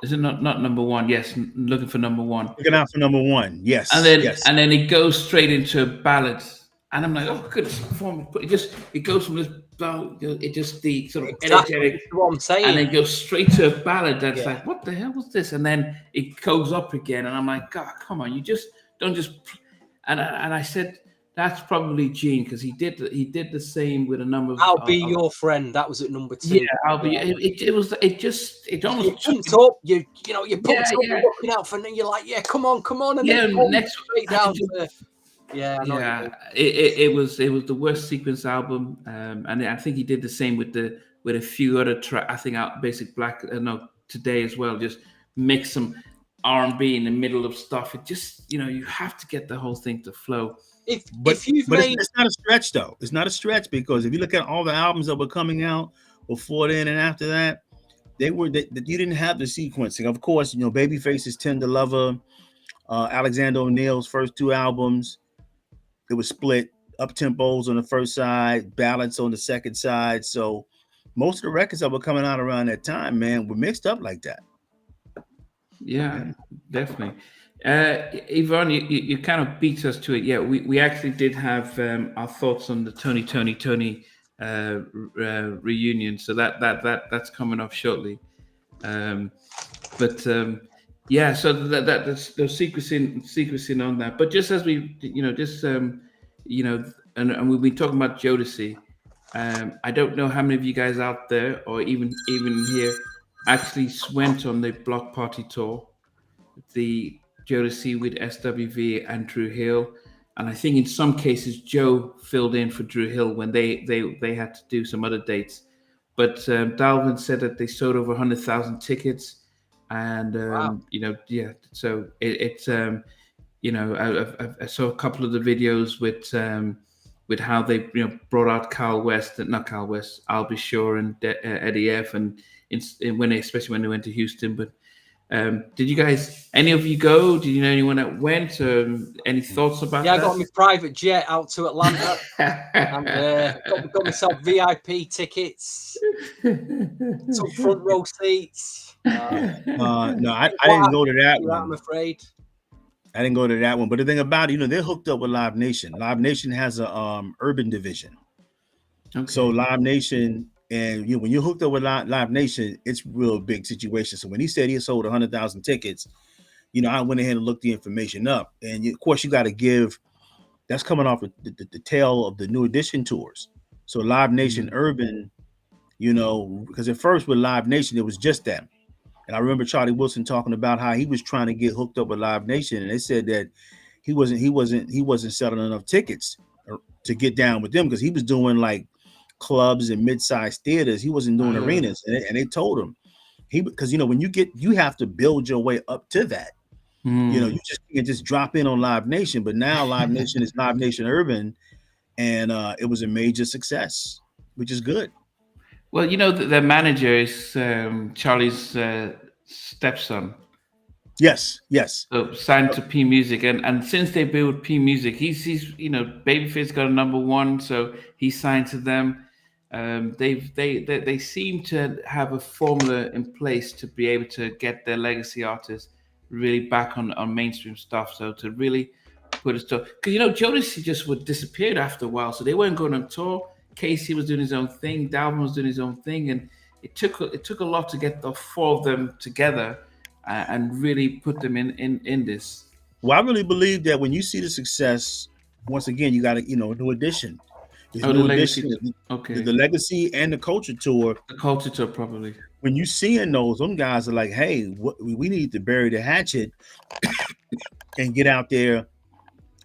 [SPEAKER 1] Is it not number one? Yes, looking for number one.
[SPEAKER 3] Looking out for number one.
[SPEAKER 1] And
[SPEAKER 3] Yes,
[SPEAKER 1] then
[SPEAKER 3] yes.
[SPEAKER 1] and then it goes straight into a ballad, and I'm like, oh goodness, it goes from this, it just the sort of
[SPEAKER 2] Exactly
[SPEAKER 1] energetic,
[SPEAKER 2] what I'm saying.
[SPEAKER 1] and then goes straight to a ballad that's
[SPEAKER 2] Yeah.
[SPEAKER 1] like, what the hell was this? And then it goes up again, and I'm like, God, come on, you just don't just. And I said that's probably Gene, because he did the same with a number of.
[SPEAKER 2] I'll be your friend. That was at number 2.
[SPEAKER 1] Yeah, I'll be. It was. It almost.
[SPEAKER 2] You pumped up. You pumped up.
[SPEAKER 1] Yeah.
[SPEAKER 2] You're looking out for. You're like, yeah, come on, and
[SPEAKER 1] Yeah,
[SPEAKER 2] then
[SPEAKER 1] next
[SPEAKER 2] straight down to. Yeah, I know what you mean.
[SPEAKER 1] It was the worst sequence album, and I think he did the same with a few other tracks. I think Basic Black, Today as well. Just mix some R&B in the middle of stuff. It just, you have to get the whole thing to flow.
[SPEAKER 2] If
[SPEAKER 3] But
[SPEAKER 2] you've made,
[SPEAKER 3] it's not a stretch though. It's not a stretch, because if you look at all the albums that were coming out before then and after that, you didn't have the sequencing. Of course, Babyface's Tender Lover, Alexander O'Neal's first 2 albums, it was split up tempos on the first side, ballads on the second side. So most of the records that were coming out around that time, man, were mixed up like that.
[SPEAKER 1] Yeah, definitely. Yvonne, you kind of beat us to it. Yeah, we actually did have our thoughts on the Tony reunion, so that's coming up shortly. Yeah, so that's sequencing on that. But just as we, and we've been talking about Jodeci. I don't know how many of you guys out there, or even here, actually went on the Block Party tour, the Jodeci with SWV and Drew Hill, and I think in some cases Joe filled in for Drew Hill when they had to do some other dates. But Dalvin said that they sold over 100,000 tickets, and
[SPEAKER 2] Wow.
[SPEAKER 1] So it's I saw a couple of the videos with how they brought out I'll Be Sure, and Eddie F, and especially when they went to Houston. But did you guys, any of you go? Did you know anyone that went? Any thoughts about that?
[SPEAKER 2] Yeah, I got my private jet out to Atlanta and got myself VIP tickets, some front row seats.
[SPEAKER 3] No, I didn't go to that one.
[SPEAKER 2] I'm afraid.
[SPEAKER 3] I didn't go to that one. But the thing about it, they're hooked up with Live Nation. Live Nation has a urban division. Okay. So Live Nation, and when you're hooked up with Live Nation, it's a real big situation. So when he said he sold 100,000 tickets, I went ahead and looked the information up. And of course, you got to give, that's coming off of the tail of the New Edition tours. So Live Nation Urban, because at first with Live Nation, it was just them. And I remember Charlie Wilson talking about how he was trying to get hooked up with Live Nation, and they said that he wasn't selling enough tickets to get down with them, because he was doing like clubs and mid-sized theaters. He wasn't doing arenas, and they told him because when you have to build your way up to that. You just can't just drop in on Live Nation. But now Live Nation is Live Nation Urban, and it was a major success, which is good.
[SPEAKER 1] Well, the manager is Charlie's stepson.
[SPEAKER 3] Yes.
[SPEAKER 1] So signed to P Music, and since they built P Music, he's Babyface got a number 1, so he signed to them. They seem to have a formula in place to be able to get their legacy artists really back on mainstream stuff. So to really put it stuff, because Jodeci just would disappear after a while, so they weren't going on tour. Casey was doing his own thing, Dalvin was doing his own thing, and it took a lot to get the 4 of them together and really put them in this.
[SPEAKER 3] Well, I really believe that when you see the success, once again, you got to New Edition.
[SPEAKER 1] The legacy, okay.
[SPEAKER 3] The legacy and the culture tour.
[SPEAKER 1] The culture tour, probably.
[SPEAKER 3] When you seeing those, them guys are like, hey, we need to bury the hatchet and get out there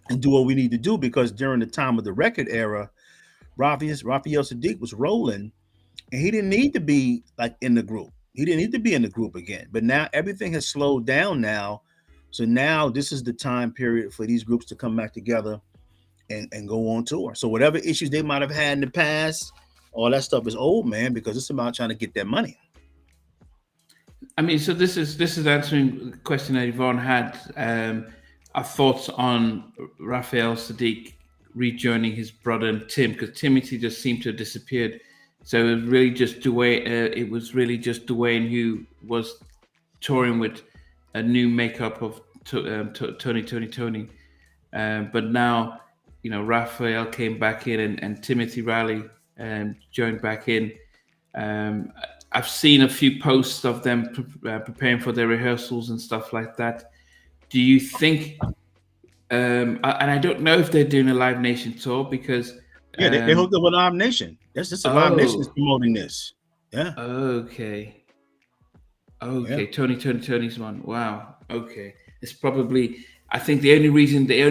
[SPEAKER 3] and do what we need to do, because during the time of the record era, Raphael Sadiq was rolling, and he didn't need to be like in the group. He didn't need to be in the group again. But now everything has slowed down now. So now this is the time period for these groups to come back together and go on tour. So whatever issues they might have had in the past, all that stuff is old, man, because it's about trying to get that money.
[SPEAKER 1] I mean, so this is answering the question that Yvonne had. Our thoughts on Raphael Sadiq rejoining his brother and Tim, because Timothy just seemed to have disappeared. So it was really just Dwayne. It was really just Dwayne who was touring with a new makeup of Tony. But now, Raphael came back in, and Timothy Riley joined back in. Um, I've seen a few posts of them preparing for their rehearsals and stuff like that. Do you think? And I don't know if they're doing a Live Nation tour because.
[SPEAKER 3] Yeah, they hooked up with Live Nation. That's just a Live Nation is promoting this. Yeah.
[SPEAKER 1] Okay.
[SPEAKER 3] Yeah.
[SPEAKER 1] Tony's one. Wow. Okay. It's probably. I think the only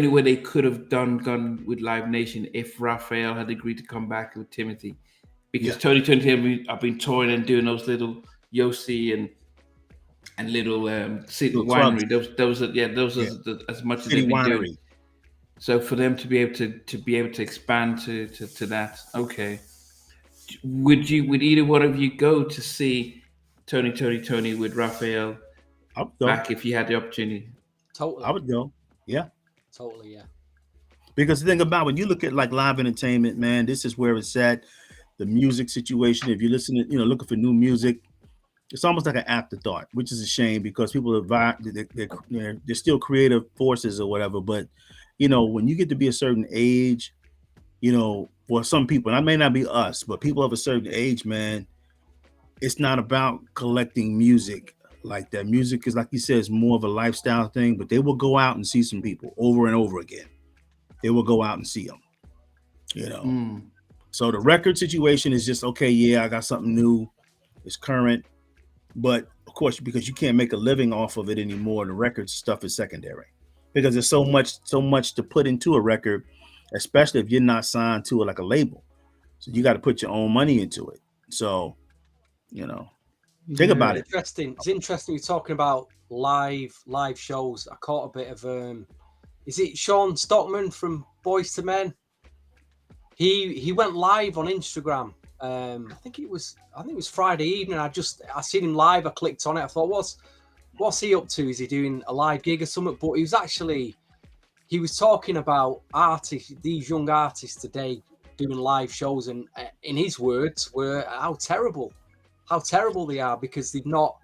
[SPEAKER 1] way they could have gone with Live Nation if Raphael had agreed to come back with Timothy, because
[SPEAKER 3] Yeah.
[SPEAKER 1] Tony have been touring and doing those little Yossi and little city
[SPEAKER 3] Little clubs.
[SPEAKER 1] winery. Those are as much as
[SPEAKER 3] City
[SPEAKER 1] they've been
[SPEAKER 3] winery.
[SPEAKER 1] doing. So for them to be able to expand to that, okay. Would either one of you go to see Tony with Raphael
[SPEAKER 3] I would go.
[SPEAKER 1] back if you had the opportunity?
[SPEAKER 2] Totally.
[SPEAKER 3] I would go. Yeah.
[SPEAKER 2] Totally, yeah.
[SPEAKER 3] Because the thing about when you look at like live entertainment, man, this is where it's at. The music situation. If you're listening, looking for new music, it's almost like an afterthought, which is a shame because people are they're still creative forces or whatever. But when you get to be a certain age, for some people, and that may not be us, but people of a certain age, man, it's not about collecting music like that. Music is, like you said, is more of a lifestyle thing. But they will go out and see some people over and over again. They will go out and see them. So the record situation is just okay. Yeah, I got something new. It's current. But of course, because you can't make a living off of it anymore, the record stuff is secondary because there's so much to put into a record, especially if you're not signed to it like a label. So you got to put your own money into it. So, think about it.
[SPEAKER 2] Interesting. It's interesting you're talking about live shows. I caught a bit of is it Sean Stockman from Boys to Men? He went live on Instagram. I think it was Friday evening. I seen him live. I clicked on it. I thought, what's he up to? Is he doing a live gig or something? But he was talking about artists, these young artists today doing live shows, and in his words were how terrible they are because they've not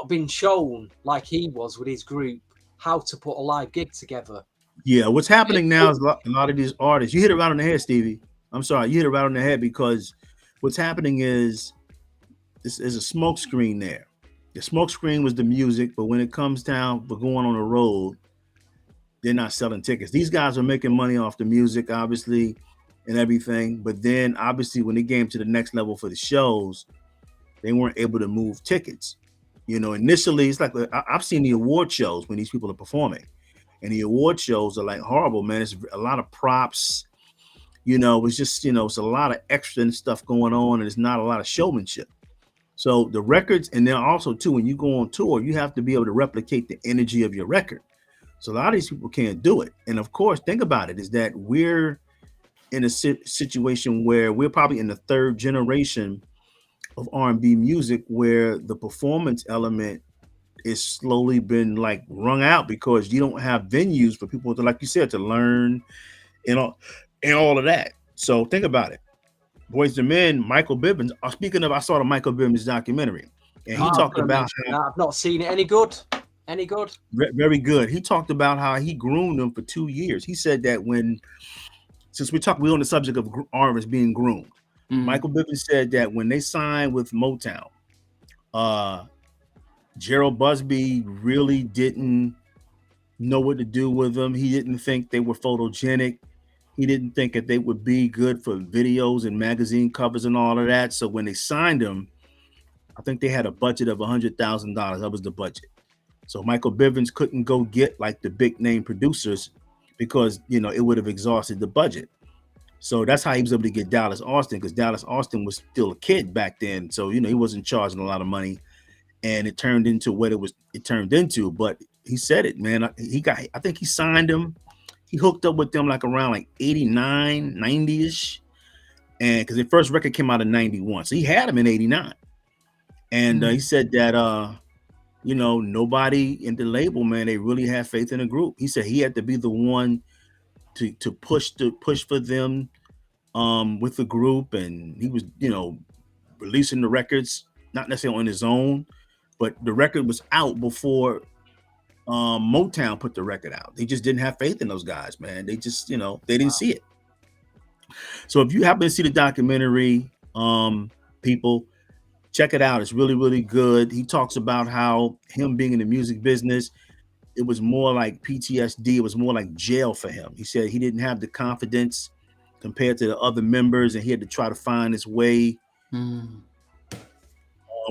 [SPEAKER 2] been shown like he was with his group how to put a live gig together.
[SPEAKER 3] Yeah, what's happening now is a lot of these artists. You hit it right on the head, Stevie. I'm sorry, you hit it right on the head because what's happening is there's a smoke screen there. The smoke screen was the music, but when it comes down for going on the road, they're not selling tickets. These guys are making money off the music, obviously, and everything. But then, obviously, when they came to the next level for the shows, they weren't able to move tickets. Initially, it's like I've seen the award shows when these people are performing, and the award shows are like horrible, man. It's a lot of props. It's just, it's a lot of extra stuff going on, and it's not a lot of showmanship. So the records, and then also too, when you go on tour, you have to be able to replicate the energy of your record. So a lot of these people can't do it. And of course, think about it, is that we're in a situation where we're probably in the third generation of R&B music where the performance element is slowly been like wrung out because you don't have venues for people to, like you said, to learn and all of that. So think about it. Boys to Men, Michael Bivins. Speaking of, I saw the Michael Bivins documentary, and he talked about how,
[SPEAKER 2] I've not seen it. Any good? Any good?
[SPEAKER 3] Very good. He talked about how he groomed them for 2 years. He said that since we're on the subject of artists being groomed, Michael Bivins said that when they signed with Motown, Gerald Busby really didn't know what to do with them. He didn't think they were photogenic. He didn't think that they would be good for videos and magazine covers and all of that. So when they signed them, I think they had a budget of $100,000. That was the budget. So Michael Bivins couldn't go get like the big name producers because, it would have exhausted the budget. So that's how he was able to get Dallas Austin, because Dallas Austin was still a kid back then. So, he wasn't charging a lot of money, and it turned into what it turned into. But he said it, man. I think he signed him. He hooked up with them like around like 89, 90-ish. And because the first record came out in 91. So he had him in 89. And he said that nobody in the label, man, they really had faith in the group. He said he had to be the one to push for them with the group, and he was releasing the records not necessarily on his own, but the record was out before Motown put the record out. They just didn't have faith in those guys, man. They just they didn't see it. So if you happen to see the documentary, people, check it out. It's really, really good. He talks about how him being in the music business, it was more like PTSD. It was more like jail for him. He said he didn't have the confidence compared to the other members, and he had to try to find his way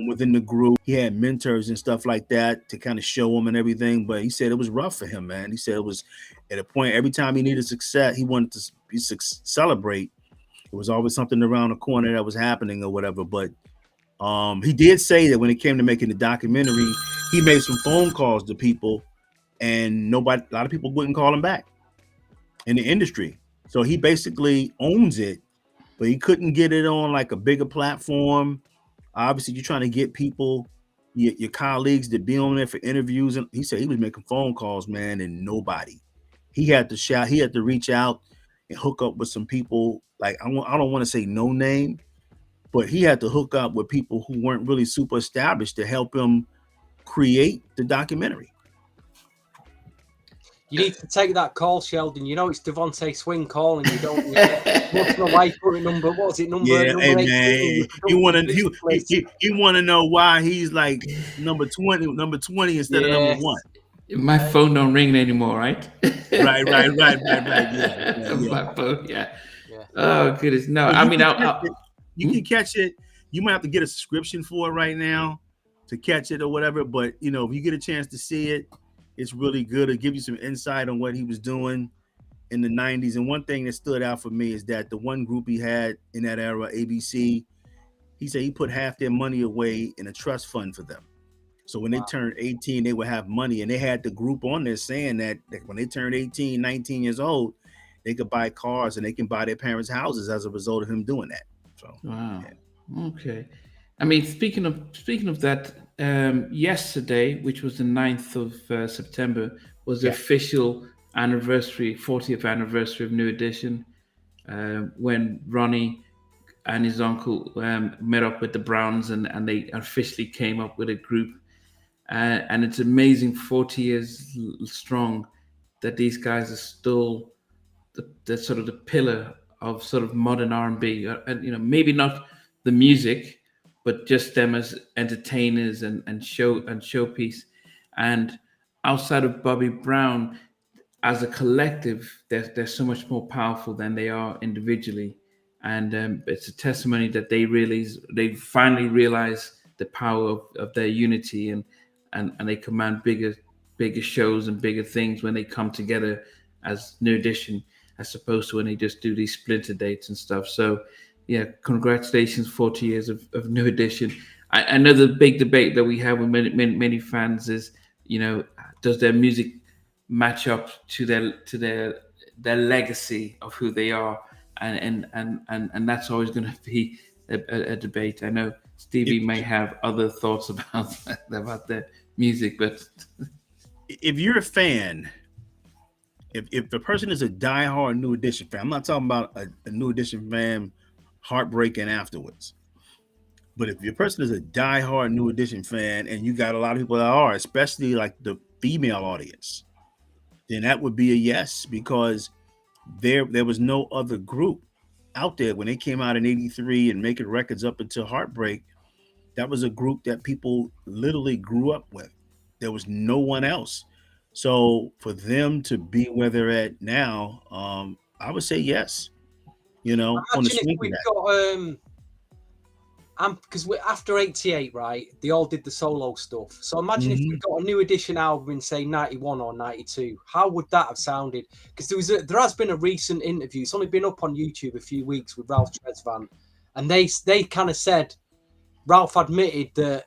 [SPEAKER 3] within the group. He had mentors and stuff like that to kind of show him and everything, but he said it was rough for him, man. He said it was at a point every time he needed success, he wanted to celebrate. It was always something around the corner that was happening or whatever, but he did say that when it came to making the documentary, he made some phone calls to people, and a lot of people wouldn't call him back in the industry. So he basically owns it, but he couldn't get it on like a bigger platform. Obviously, you're trying to get people, your colleagues, to be on there for interviews. And he said he was making phone calls, man, and nobody. He had to shout. He had to reach out and hook up with some people. Like I don't want to say no name, but he had to hook up with people who weren't really super established to help him create the documentary.
[SPEAKER 2] You need to take that call, Sheldon. You know it's Devontae Swing calling you, don't you? What's the life number? What was it? Number 18?
[SPEAKER 3] He want to know why he's like number 20 instead of number 1.
[SPEAKER 1] My phone don't ring anymore, right?
[SPEAKER 3] Right.
[SPEAKER 1] Yeah. My phone, yeah. Oh goodness, no.
[SPEAKER 3] But
[SPEAKER 1] I mean,
[SPEAKER 3] you can catch it. You might have to get a subscription for it right now to catch it or whatever. But if you get a chance to see it, it's really good. It'll give you some insight on what he was doing in the 90s. And one thing that stood out for me is that the one group he had in that era, ABC, he said he put half their money away in a trust fund for them. So when they turned 18, they would have money. And they had the group on there saying that when they turned 18, 19 years old, they could buy cars and they can buy their parents' houses as a result of him doing that. So
[SPEAKER 1] wow. Yeah. Okay. I mean, speaking of that, yesterday, which was the 9th of September, was the official 40th anniversary of New Edition, when Ronnie and his uncle met up with the Browns and they officially came up with a group. And it's amazing, 40 years strong, that these guys are still the sort of the pillar of sort of modern R&B. And maybe not the music, but just them as entertainers and showpiece. And outside of Bobby Brown, as a collective, they're so much more powerful than they are individually. And it's a testimony that they finally realize the power of their unity, and they command bigger shows and bigger things when they come together as New Edition, as opposed to when they just do these splinter dates and stuff. So yeah, congratulations, 40 years of New Edition. I know the big debate that we have with many fans is, does their music match up to their legacy of who they are, and that's always going to be a debate. I know Stevie may have other thoughts about their music, but
[SPEAKER 3] if you're a fan, if the person is a diehard New Edition fan, I'm not talking about a New Edition fan heartbreaking afterwards. But if your person is a diehard New Edition fan, and you got a lot of people that are, especially like the female audience, then that would be a yes, because there was no other group out there when they came out in '83 and making records up until Heartbreak. That was a group that people literally grew up with. There was no one else. So for them to be where they're at now, I would say yes. On the swing of that.
[SPEAKER 2] Because after '88, right, they all did the solo stuff. So imagine if we got a New Edition album in, say, '91 or '92. How would that have sounded? Because there has been a recent interview. It's only been up on YouTube a few weeks with Ralph Tresvant, and they kind of said, Ralph admitted that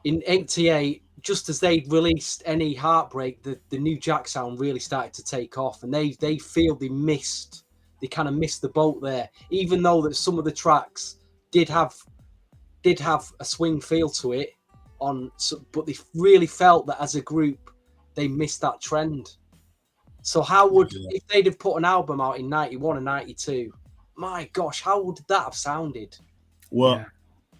[SPEAKER 2] in '88, just as they'd released any Heartbreak, the New Jack sound really started to take off, and they feel they kind of missed the boat there, even though that some of the tracks did have did have a swing feel to it, but they really felt that as a group they missed that trend. So how would, if they'd have put an album out in 91 and 92, my gosh, how would that have sounded?
[SPEAKER 3] Well,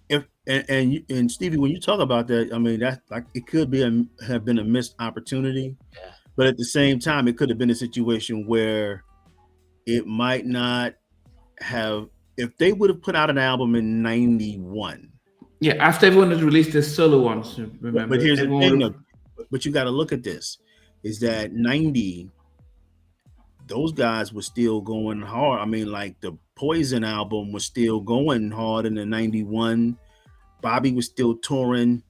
[SPEAKER 3] if and Stevie, when you talk about that, I mean, that like it could be have been a missed opportunity, but at the same time, it could have been a situation where it might not have, if they would have put out an album in 91.
[SPEAKER 1] Yeah, after everyone had released their solo ones, remember.
[SPEAKER 3] But here's the thing,
[SPEAKER 1] would've...
[SPEAKER 3] but you got to look at this, is that 90, those guys were still going hard. I mean, like the Poison album was still going hard in the 91. Bobby was still touring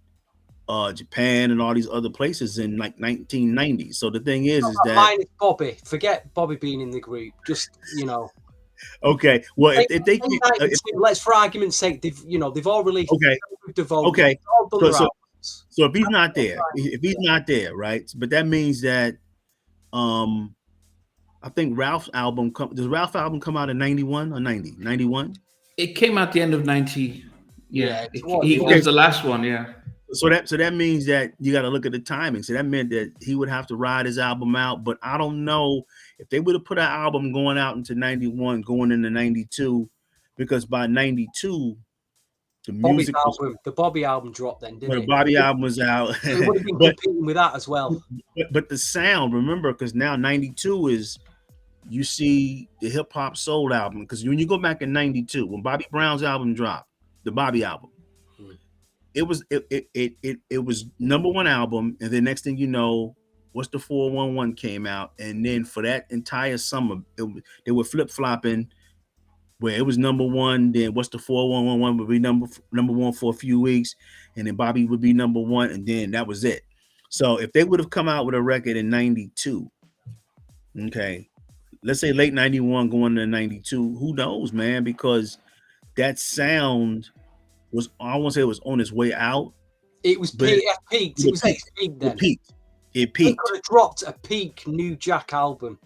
[SPEAKER 3] Japan and all these other places in like 1990. So the thing is that
[SPEAKER 2] minus Bobby, forget Bobby being in the group. Just
[SPEAKER 3] okay. Well, if they
[SPEAKER 2] let's for argument's sake, they've all released.
[SPEAKER 3] Okay. Okay. So if he's not there, right? But that means that I think Ralph's album does Ralph's album come out in 91 or 90? 91?
[SPEAKER 1] It came out the end of 90. Yeah, it was the last one. Yeah.
[SPEAKER 3] So that means that you got to look at the timing. So that meant that he would have to ride his album out. But I don't know if they would have put an album going out into 91, going into 92, because by 92, the music
[SPEAKER 2] the Bobby album dropped then, didn't it?
[SPEAKER 3] The Bobby album was out.
[SPEAKER 2] It would have been competing with that as well.
[SPEAKER 3] But the sound, remember, because now 92 is, you see the hip hop soul album. Because when you go back in 92, when Bobby Brown's album dropped, the Bobby album, it was number one album, and then next thing you know, What's the 411 came out, and then for that entire summer, they were flip flopping, where it was number one. Then What's the 411 would be number one for a few weeks, and then Bobby would be number one, and then that was it. So if they would have come out with a record in 92, okay, let's say late 91 going to 92, who knows, man? Because that sound was, I won't say it was on its way out.
[SPEAKER 2] It was peaked. It was peaked then.
[SPEAKER 3] It peaked.
[SPEAKER 2] They could have dropped a peak New Jack album.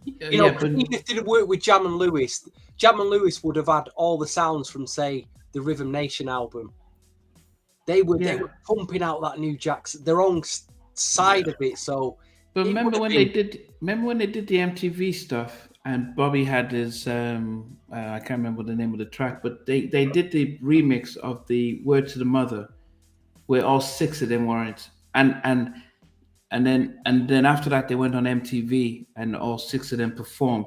[SPEAKER 2] Even if they didn't work with Jam and Lewis would have had all the sounds from, say, the Rhythm Nation album. They were pumping out that New Jack's, their own side of it. So,
[SPEAKER 1] but remember when they did the MTV stuff, and Bobby had his I can't remember the name of the track, but they did the remix of the Word to the Mother, where all six of them were it, and then after that they went on MTV and all six of them performed.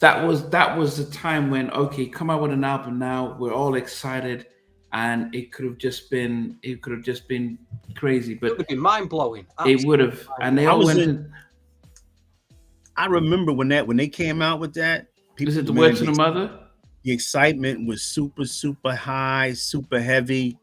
[SPEAKER 1] That was the time when, okay, come out with an album now, we're all excited, and it could have just been crazy, but
[SPEAKER 2] it would have been mind blowing.
[SPEAKER 1] It would have, and they all went.
[SPEAKER 3] I remember when they came out with that.
[SPEAKER 1] Is it the Word to the Mother?
[SPEAKER 3] The excitement was super, super high, super heavy,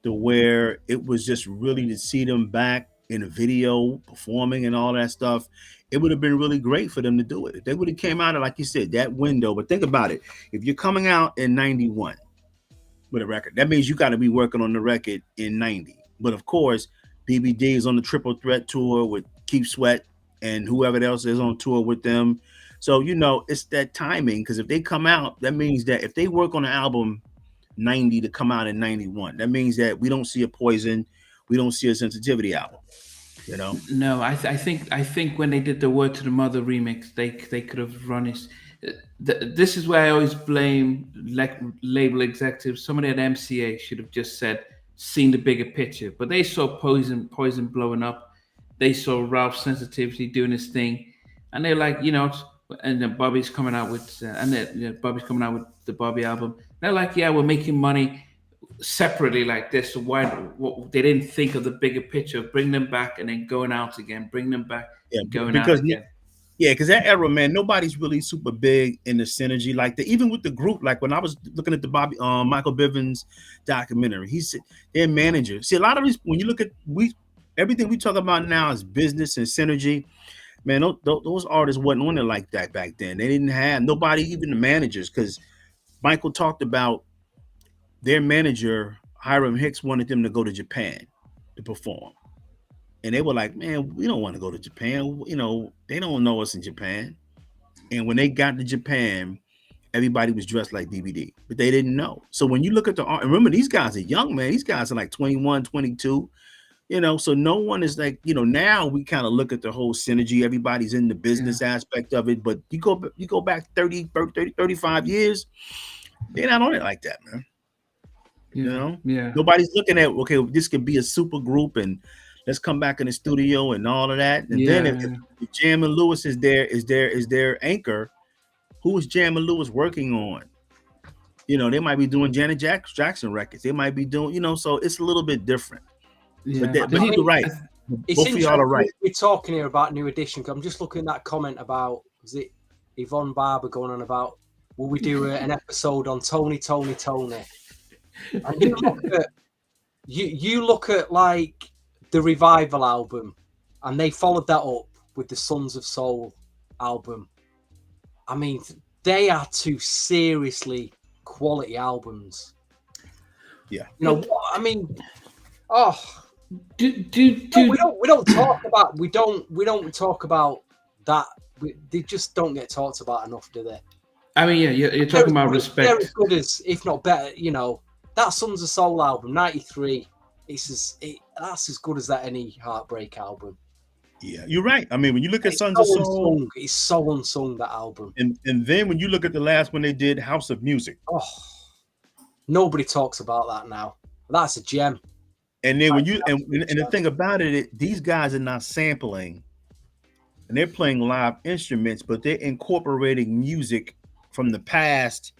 [SPEAKER 3] to where it was just really to see them back in a video performing and all that stuff. It would have been really great for them to do it. If they would have came out of, like you said, that window. But think about it. If you're coming out in 91 with a record, that means you got to be working on the record in 90. But of course, BBD is on the Triple Threat tour with Keith Sweat and whoever else is on tour with them. So, it's that timing, because if they come out, that means that if they work on an album 90 to come out in 91, that means that we don't see a Poison, we don't see a Sensitivity album.
[SPEAKER 1] No, I think when they did the Word to the Mother remix, they could have run it. This is where I always blame label executives. Somebody at MCA should have just seen the bigger picture. But they saw Poison blowing up. They saw Ralph Sensitivity doing his thing, and they're like, and then Bobby's coming out with, Bobby's coming out with the Bobby album. They're like, yeah, we're making money separately like this. So why they didn't think of the bigger picture of bring them back and then going out again, bring them back and going out again.
[SPEAKER 3] Yeah, because that era, man, nobody's really super big in the synergy like that. Even with the group, like when I was looking at the Michael Bivins documentary, he said their manager. See, a lot of these, when you look at everything we talk about now is business and synergy. Man, those artists wasn't on it like that back then. They didn't have nobody, even the managers, because Michael talked about their manager, Hiram Hicks, wanted them to go to Japan to perform. And they were like, man, we don't want to go to Japan. They don't know us in Japan. And when they got to Japan, everybody was dressed like DVD, but they didn't know. So when you look at the art, remember these guys are young, man. These guys are like 21, 22. So no one is like, now we kind of look at the whole synergy. Everybody's in the
[SPEAKER 1] Yeah.
[SPEAKER 3] business aspect of it, but you go back 35 years, they're not on it like that, man. You
[SPEAKER 1] Yeah.
[SPEAKER 3] know,
[SPEAKER 1] Yeah.
[SPEAKER 3] nobody's looking at, okay, this could be a super group and let's come back in the studio and all of that. And then
[SPEAKER 1] Yeah.
[SPEAKER 3] if Jam and Lewis is their anchor, who is Jam and Lewis working on? They might be doing Janet Jackson records. They might be doing, so it's a little bit different. But
[SPEAKER 1] Yeah.
[SPEAKER 3] that,
[SPEAKER 2] I
[SPEAKER 3] but
[SPEAKER 1] Did
[SPEAKER 3] you're
[SPEAKER 2] mean,
[SPEAKER 1] he?
[SPEAKER 3] right.
[SPEAKER 2] it's
[SPEAKER 3] Both of y'all are
[SPEAKER 2] interesting
[SPEAKER 3] right.
[SPEAKER 2] we're talking here about New Edition. 'Cause I'm just looking at that comment about, was it Yvonne Barber going on about, will we do an episode on Tony? And you look at like the Revival album, and they followed that up with the Sons of Soul album. I mean, they are two seriously quality albums.
[SPEAKER 3] Yeah.
[SPEAKER 2] I mean, oh,
[SPEAKER 1] Do
[SPEAKER 2] we don't talk about that. They just don't get talked about enough, do they?
[SPEAKER 1] I mean, yeah, you're talking about
[SPEAKER 2] They're as
[SPEAKER 1] respect.
[SPEAKER 2] good as, if not better. That Sons of Soul album, '93. That's as good as that any Heartbreak album.
[SPEAKER 3] Yeah, you're right. I mean, when you look at
[SPEAKER 2] It's
[SPEAKER 3] Sons
[SPEAKER 2] so
[SPEAKER 3] of Soul,
[SPEAKER 2] unsung. It's so unsung, that album.
[SPEAKER 3] and then when you look at the last one they did, House of Music,
[SPEAKER 2] Oh, nobody talks about that now. That's a gem.
[SPEAKER 3] and then when you and the thing about it, these guys are not sampling, and they're playing live instruments, but they're incorporating music from the past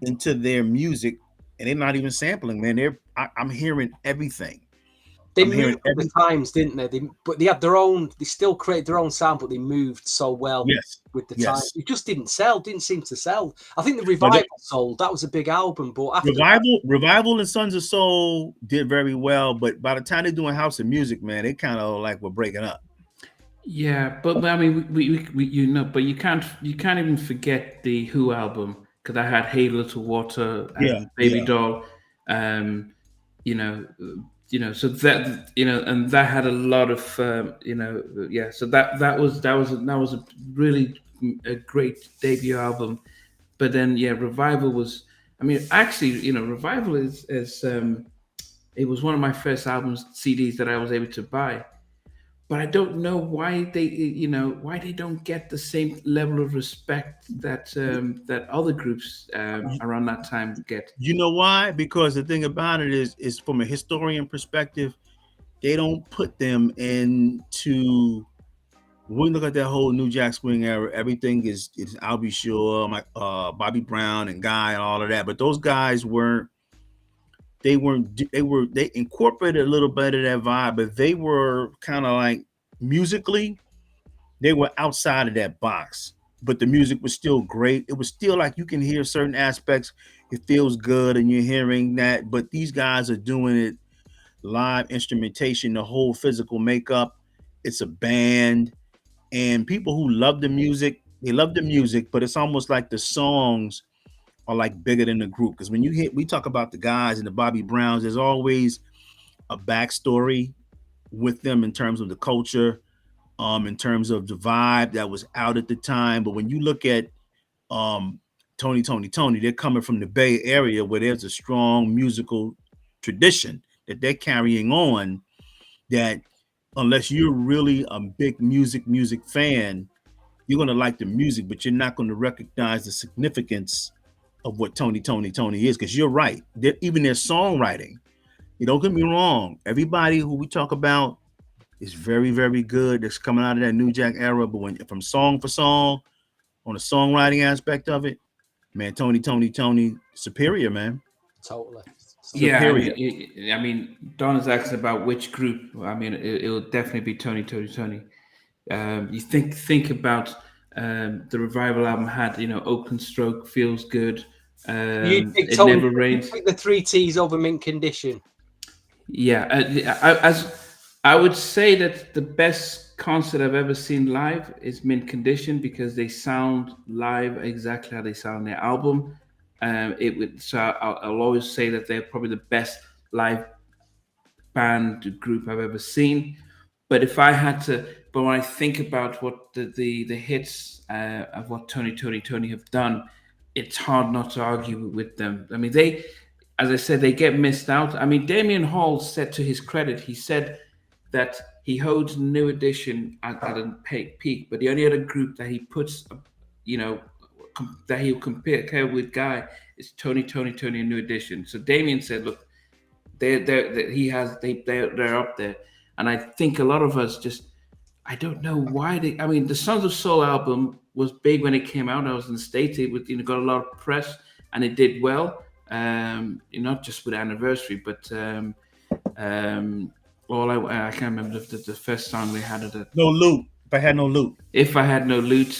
[SPEAKER 3] into their music, and they're not even sampling. Man, I'm hearing everything.
[SPEAKER 2] They
[SPEAKER 3] I'm hearing
[SPEAKER 2] moved with the times, didn't they? But they had their own. They still created their own sound, but they moved so well with the time. It just didn't sell. Didn't seem to sell. I think the Revival sold. That was a big album, but after
[SPEAKER 3] Revival and Sons of Soul did very well. But by the time they're doing House of Music, man, they kind of like were breaking up.
[SPEAKER 1] Yeah, but I mean, we but you can't even forget the Who album, because I had Hey Little Water and Baby Doll, you know, so that and that had a lot of yeah. So that was a really a great debut album, but then yeah, Revival was. I mean, actually, Revival is it was one of my first albums CDs that I was able to buy, but I don't know why why they don't get the same level of respect that that other groups around that time get.
[SPEAKER 3] You know why? Because the thing about it is from a historian perspective, they don't put them into. When we look at that whole New Jack Swing era, everything is I'll Be Sure, Bobby Brown and Guy and all of that. But those guys they incorporated a little bit of that vibe, but they were kind of like musically, they were outside of that box. But the music was still great. It was still like you can hear certain aspects. It feels good, and you're hearing that. But these guys are doing it live instrumentation, the whole physical makeup. It's a band, and people who love the music, they love the music. But it's almost like the songs are like bigger than the group. Because when we talk about the guys and the Bobby Browns, there's always a backstory with them in terms of the culture, in terms of the vibe that was out at the time. But when you look at Tony, they're coming from the Bay Area where there's a strong musical tradition that they're carrying on, that unless you're really a big music fan, you're going to like the music, but you're not going to recognize the significance of what Tony is. Because you're right. Even their songwriting, don't get me wrong, everybody who we talk about is very, very good. That's coming out of that New Jack era. But when from song for song, on the songwriting aspect of it, man, Tony, superior, man.
[SPEAKER 2] Totally.
[SPEAKER 1] Yeah,
[SPEAKER 3] Superior.
[SPEAKER 1] I mean, Don is asking about which group. I mean, it'll definitely be Tony. You think about the Revival album had Open Stroke, Feels Good.
[SPEAKER 2] You pick
[SPEAKER 1] It
[SPEAKER 2] Tony,
[SPEAKER 1] Never Rains.
[SPEAKER 2] pick the 3 T's over Mint Condition.
[SPEAKER 1] Yeah, as I would say that the best concert I've ever seen live is Mint Condition, because they sound live exactly how they sound on their album. I'll always say that they're probably the best live band group I've ever seen. But if I had to, but when I think about what the hits of what Tony have done, it's hard not to argue with them. I mean, they, as I said, they get missed out. I mean, Damien Hall said, to his credit, he said that he holds New Edition at a peak, but the only other group that he puts, you know, that he'll compare with Guy is Tony, and New Edition. So Damien said, look, they're up there, and I think a lot of us just, I don't know why they. I mean, the Sons of Soul album was big when it came out. I was in the States. It was, got a lot of press, and it did well. Not just with anniversary, but I can't remember the first song we had at
[SPEAKER 3] No Loot. If I had no loot.
[SPEAKER 1] If I had no loot,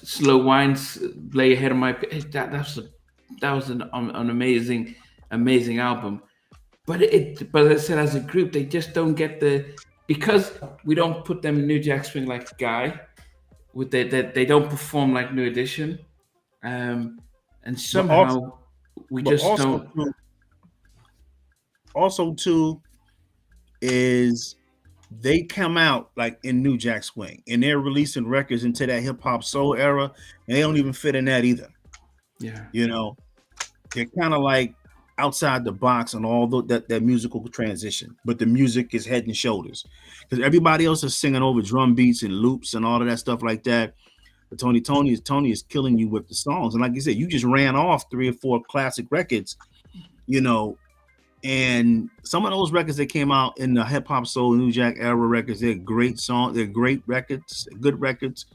[SPEAKER 1] Slow Wines, Lay Ahead of My. That was an amazing album. But as I said, as a group, they just don't get because we don't put them in New Jack Swing like Guy. They don't perform like New Edition, and somehow we just don't.
[SPEAKER 3] Also, too, is they come out like in New Jack Swing, and they're releasing records into that hip hop soul era, and they don't even fit in that either.
[SPEAKER 1] Yeah,
[SPEAKER 3] they're kind of like outside the box on all that musical transition, but the music is head and shoulders because everybody else is singing over drum beats and loops and all of that stuff like that. But Tony is killing you with the songs, and like you said, you just ran off 3 or 4 classic records, and some of those records that came out in the hip hop soul New Jack era records, they're great songs, they're great records, good records,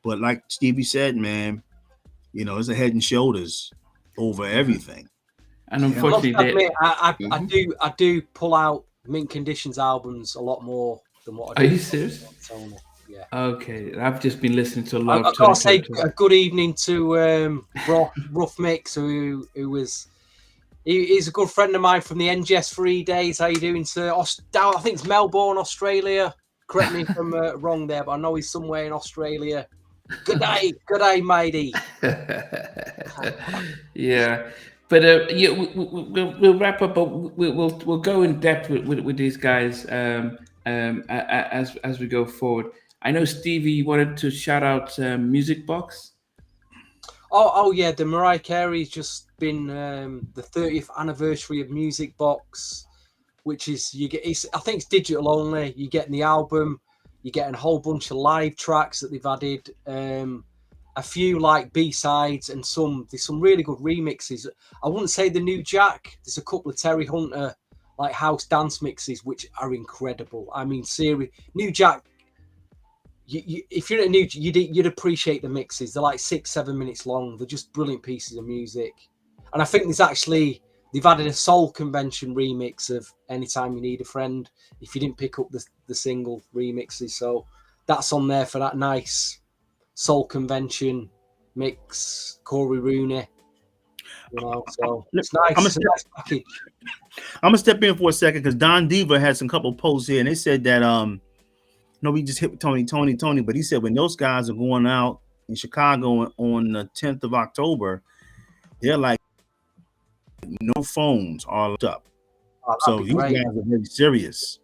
[SPEAKER 3] but like Stevie said, man, it's a head and shoulders over everything.
[SPEAKER 1] And unfortunately,
[SPEAKER 2] I do pull out Mint Conditions albums a lot more than what I
[SPEAKER 1] do.
[SPEAKER 2] Are
[SPEAKER 1] you serious?
[SPEAKER 2] Yeah.
[SPEAKER 1] Okay, I've just been listening to a lot.
[SPEAKER 2] I've got to say a good evening to Rough Mix, he's a good friend of mine from the NGS 3 days. How you doing, sir? I think it's Melbourne, Australia. Correct me if I'm wrong there, but I know he's somewhere in Australia. Good day, matey.
[SPEAKER 1] Yeah. But we'll wrap up. But we'll go in depth with these guys as we go forward. I know Stevie, you wanted to shout out Music Box.
[SPEAKER 2] Oh yeah, the Mariah Carey's just been the 30th anniversary of Music Box, which is I think it's digital only. You're getting the album, you're getting a whole bunch of live tracks that they've added. A few like B-sides and there's some really good remixes. I wouldn't say the New Jack. There's a couple of Terry Hunter like house dance mixes which are incredible. I mean, seriously, New Jack. If you're a new, you'd appreciate the mixes. They're like 6-7 minutes long. They're just brilliant pieces of music. And I think they've added a Soul Convention remix of Anytime You Need a Friend. If you didn't pick up the single remixes, so that's on there for that nice Soul Convention mix, Corey Rooney. So it's nice. It's a nice package.
[SPEAKER 3] I'm gonna step in for a second because Don Diva had some couple posts here, and they said that we just hit Tony, but he said when those guys are going out in Chicago on the 10th of October, they're like no phones are up. So these guys are very serious.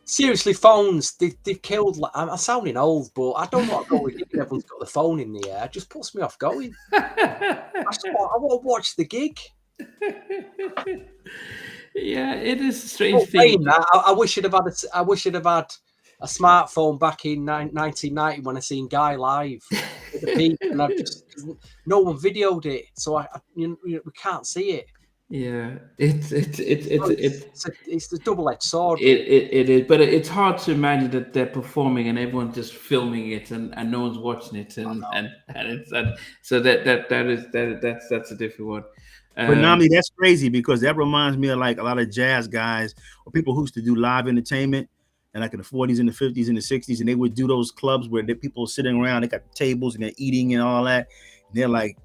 [SPEAKER 2] Seriously, phones, they've killed. I'm sounding old, but I don't want to go with it. Everyone's got the phone in the air. It just puts me off going. I want to watch the gig.
[SPEAKER 1] Yeah, it is a strange thing.
[SPEAKER 2] I wish I'd have had a smartphone back in 1990 when I seen Guy live at the peak, and no one videoed it, so we can't see it.
[SPEAKER 1] Yeah, it's
[SPEAKER 2] the double-edged sword.
[SPEAKER 1] It is, but it's hard to imagine that they're performing and everyone's just filming it and no one's watching it, so that's a different one.
[SPEAKER 3] But Nnamdi, that's crazy because that reminds me of like a lot of jazz guys or people who used to do live entertainment. And like in the 40s and the 50s and the 60s, and they would do those clubs where people are sitting around, they got tables and they're eating and all that. And they're like,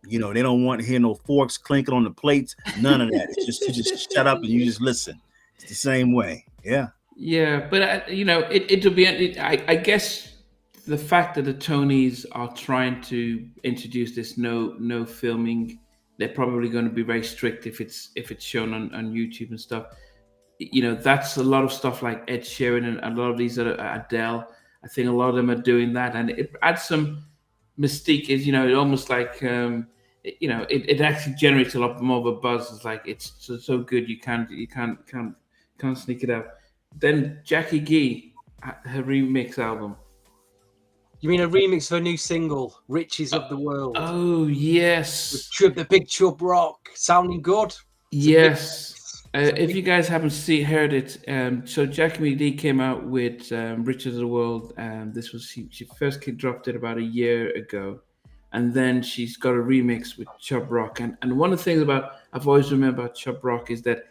[SPEAKER 3] they don't want to hear no forks clinking on the plates, none of that. It's just you just shut up and you just listen. It's the same way. Yeah.
[SPEAKER 2] Yeah,
[SPEAKER 1] but it'll be. I guess the fact that the Tonys are trying to introduce this no filming, they're probably going to be very strict if it's shown on YouTube and stuff. That's a lot of stuff like Ed Sheeran and a lot of these other Adele. I think a lot of them are doing that, and it adds some mystique. Is almost like it actually generates a lot more of a buzz. It's like it's so good you can't sneak it out. Then Jackie Gee, her remix album.
[SPEAKER 2] You mean a remix of a new single, "Riches of the World"?
[SPEAKER 1] Oh yes,
[SPEAKER 2] With the Big Chub Rock, sounding good.
[SPEAKER 1] Yes. If you guys haven't heard it, so Jackie McD came out with "Riches of the World." This was she first dropped it about a year ago, and then she's got a remix with Chub Rock. And one of the things I've always remembered about Chub Rock is that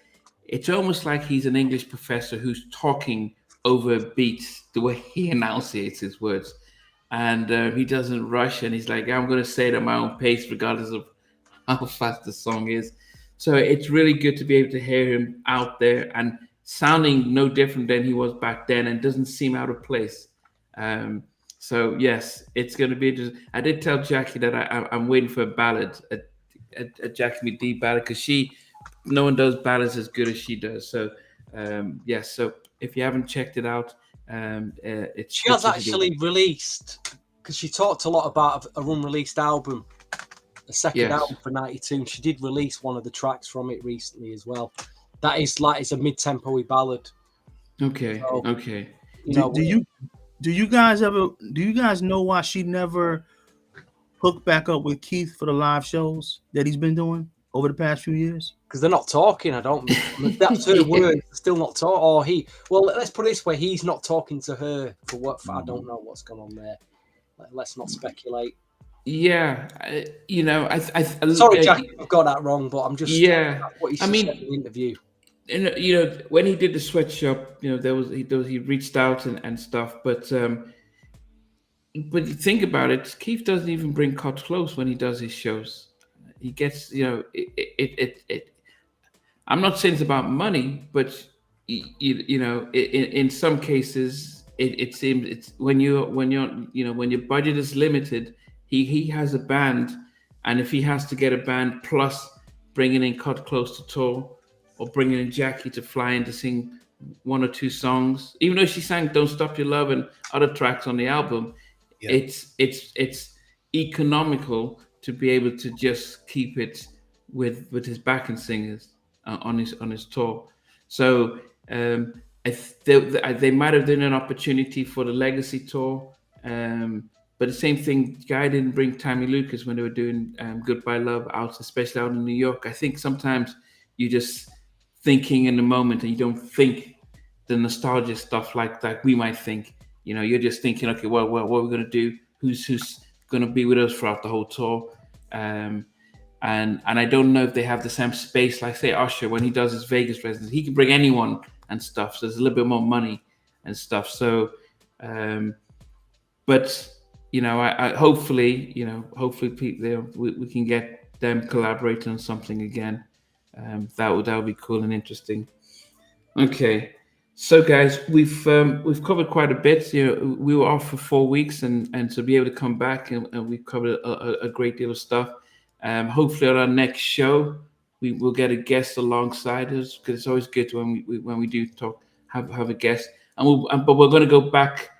[SPEAKER 1] it's almost like he's an English professor who's talking over beats the way he enunciates his words, and he doesn't rush, and he's like, "I'm going to say it at my own pace, regardless of how fast the song is." So it's really good to be able to hear him out there and sounding no different than he was back then, and doesn't seem out of place. So yes, it's going to be interesting. I did tell Jackie that I'm waiting for a ballad, a Jackie McD ballad, because no one does ballads as good as she does. So yes, so if you haven't checked it out,
[SPEAKER 2] she has actually released, because she talked a lot about a unreleased album. A second album for '92, and she did release one of the tracks from it recently as well. That is it's a mid-tempo ballad.
[SPEAKER 1] Okay.
[SPEAKER 2] So,
[SPEAKER 1] okay.
[SPEAKER 3] Do you guys know why she never hooked back up with Keith for the live shows that he's been doing over the past few years?
[SPEAKER 2] Because they're not talking. That's her words. Still not talking. Or well, let's put it this way: he's not talking to her for what? I don't know what's going on there. Let's not speculate.
[SPEAKER 1] Yeah,
[SPEAKER 2] sorry, Jack, I've got that wrong, but I'm just what he said in the interview.
[SPEAKER 1] And when he did the sweatshop, he reached out and stuff, but you think about it, Keith doesn't even bring Cut Close when he does his shows. He gets I'm not saying it's about money, but in some cases it seems it's when your budget is limited. He has a band, and if he has to get a band plus bringing in Cut Close to tour, or bringing in Jackie to fly in to sing one or two songs, even though she sang "Don't Stop Your Love" and other tracks on the album, it's economical to be able to just keep it with his backing singers on his tour. So they might have done an opportunity for the Legacy tour. But the same thing, Guy didn't bring Tammy Lucas when they were doing Goodbye Love out, especially out in New York. I think sometimes you're just thinking in the moment, and you don't think the nostalgia stuff like that we might think. You're just thinking, okay, well, what are we going to do? Who's going to be with us throughout the whole tour? And I don't know if they have the same space, like say Usher, when he does his Vegas residence, he can bring anyone and stuff. So there's a little bit more money and stuff. So, but I hopefully people, we can get them collaborating on something again. That would be cool and interesting. Okay, so guys, we've covered quite a bit. We were off for 4 weeks, and to be able to come back and we've covered a great deal of stuff. Hopefully, on our next show, we will get a guest alongside us, because it's always good when we do talk have a guest. But we're going to go back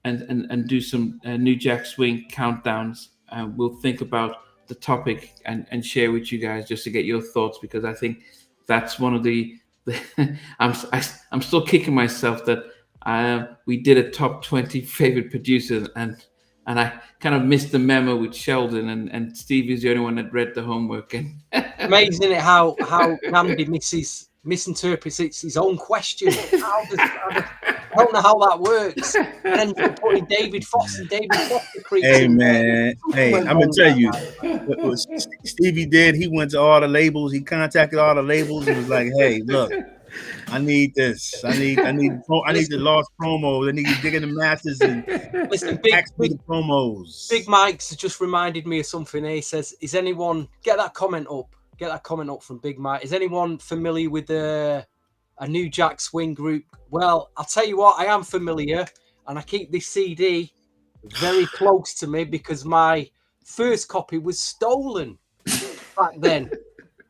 [SPEAKER 1] and do some New Jack Swing countdowns. We'll think about the topic and share with you guys just to get your thoughts, because I think that's one of the I'm still kicking myself that we did a top 20 favorite producers, and I kind of missed the memo with Sheldon, and Stevie is the only one that read the homework. And
[SPEAKER 2] amazing it how Nnamdi misinterprets his own question. I don't know how that works. And then putting David Foster creeps in.
[SPEAKER 3] Man, I'm gonna tell you what Stevie did. He went to all the labels. He contacted all the labels and was like, "Hey, look, I need this. I need the lost promos. I need to dig in the masters and
[SPEAKER 2] listen. Big
[SPEAKER 3] promos."
[SPEAKER 2] Big Mike's just reminded me of something. He says, "Is anyone get that comment up? Get that comment up from Big Mike. Is anyone familiar with a New Jack Swing group?" Well, I'll tell you what, I am familiar, and I keep this CD very close to me because my first copy was stolen back then,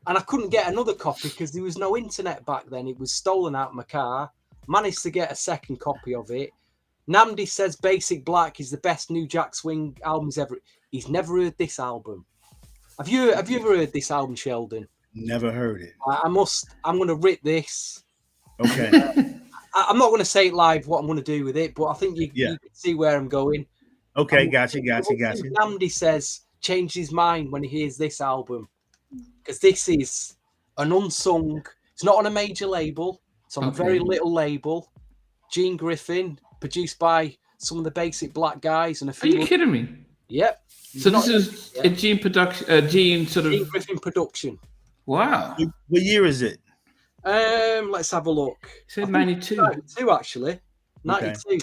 [SPEAKER 2] and I couldn't get another copy because there was no internet back then. It was stolen out of my car. Managed to get a second copy of it. Nnamdi says Basic Black is the best New Jack Swing albums ever. He's never heard this album. Have you ever heard this album, Sheldon?
[SPEAKER 3] Never heard it.
[SPEAKER 2] I'm going to rip this.
[SPEAKER 3] Okay.
[SPEAKER 2] I'm not going to say it live what I'm going to do with it, but I think you can see where I'm going.
[SPEAKER 3] Okay, gotcha.
[SPEAKER 2] Nnamdi says changed his mind when he hears this album, because this is an unsung. It's not on a major label. It's on a very little label. Gene Griffin, produced by some of the Basic Black guys and a few.
[SPEAKER 1] Are you kidding me?
[SPEAKER 2] Yep.
[SPEAKER 1] So this is a Gene production. Gene sort of
[SPEAKER 2] Gene Griffin production.
[SPEAKER 1] Wow.
[SPEAKER 3] What year is it?
[SPEAKER 2] Let's have a look.
[SPEAKER 1] It said 92.
[SPEAKER 2] 92 actually. 92.
[SPEAKER 3] Okay.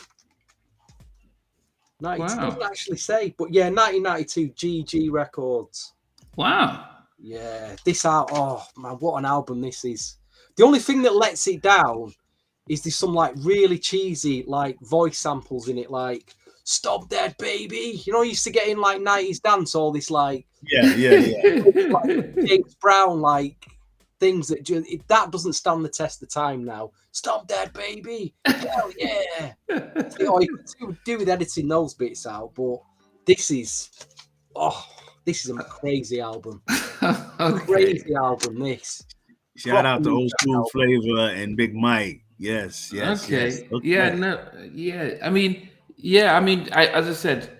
[SPEAKER 2] 92 doesn't actually say, but yeah, 1992 GG Records.
[SPEAKER 1] Wow.
[SPEAKER 2] Yeah, this out. Oh man, what an album this is. The only thing that lets it down is there's some like really cheesy like voice samples in it, like "Stop That Baby." You know, I used to get in like 90s dance, all this like like James Brown like things that doesn't stand the test of time now. Stop that baby. Hell yeah. You could do with editing those bits out, but this is a crazy album. Crazy album, this.
[SPEAKER 3] Shout out to Old School Flavor and Big Mike. Yes.
[SPEAKER 1] Okay. Yeah. I mean, as I said,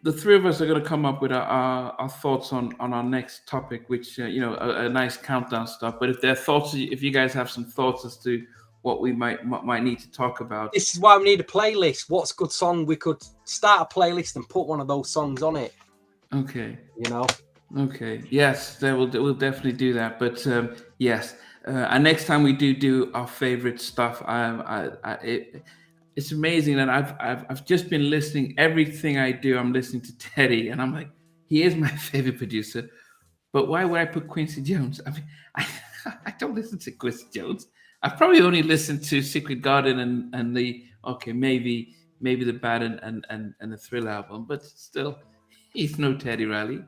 [SPEAKER 1] the three of us are going to come up with our thoughts on our next topic, which a nice countdown stuff. But if there are thoughts, if you guys have some thoughts as to what we might need to talk about,
[SPEAKER 2] this is why we need a playlist. What's a good song? We could start a playlist and put one of those songs on it.
[SPEAKER 1] Okay.
[SPEAKER 2] Okay.
[SPEAKER 1] Yes, we'll definitely do that. But yes, and next time we do our favorite stuff, it's amazing that I've just been listening. Everything I do, I'm listening to Teddy, and I'm like, he is my favorite producer. But why would I put Quincy Jones? I mean, I don't listen to Quincy Jones. I've probably only listened to Secret Garden and the maybe the Bad and the Thrill album, but still, he's no Teddy Riley.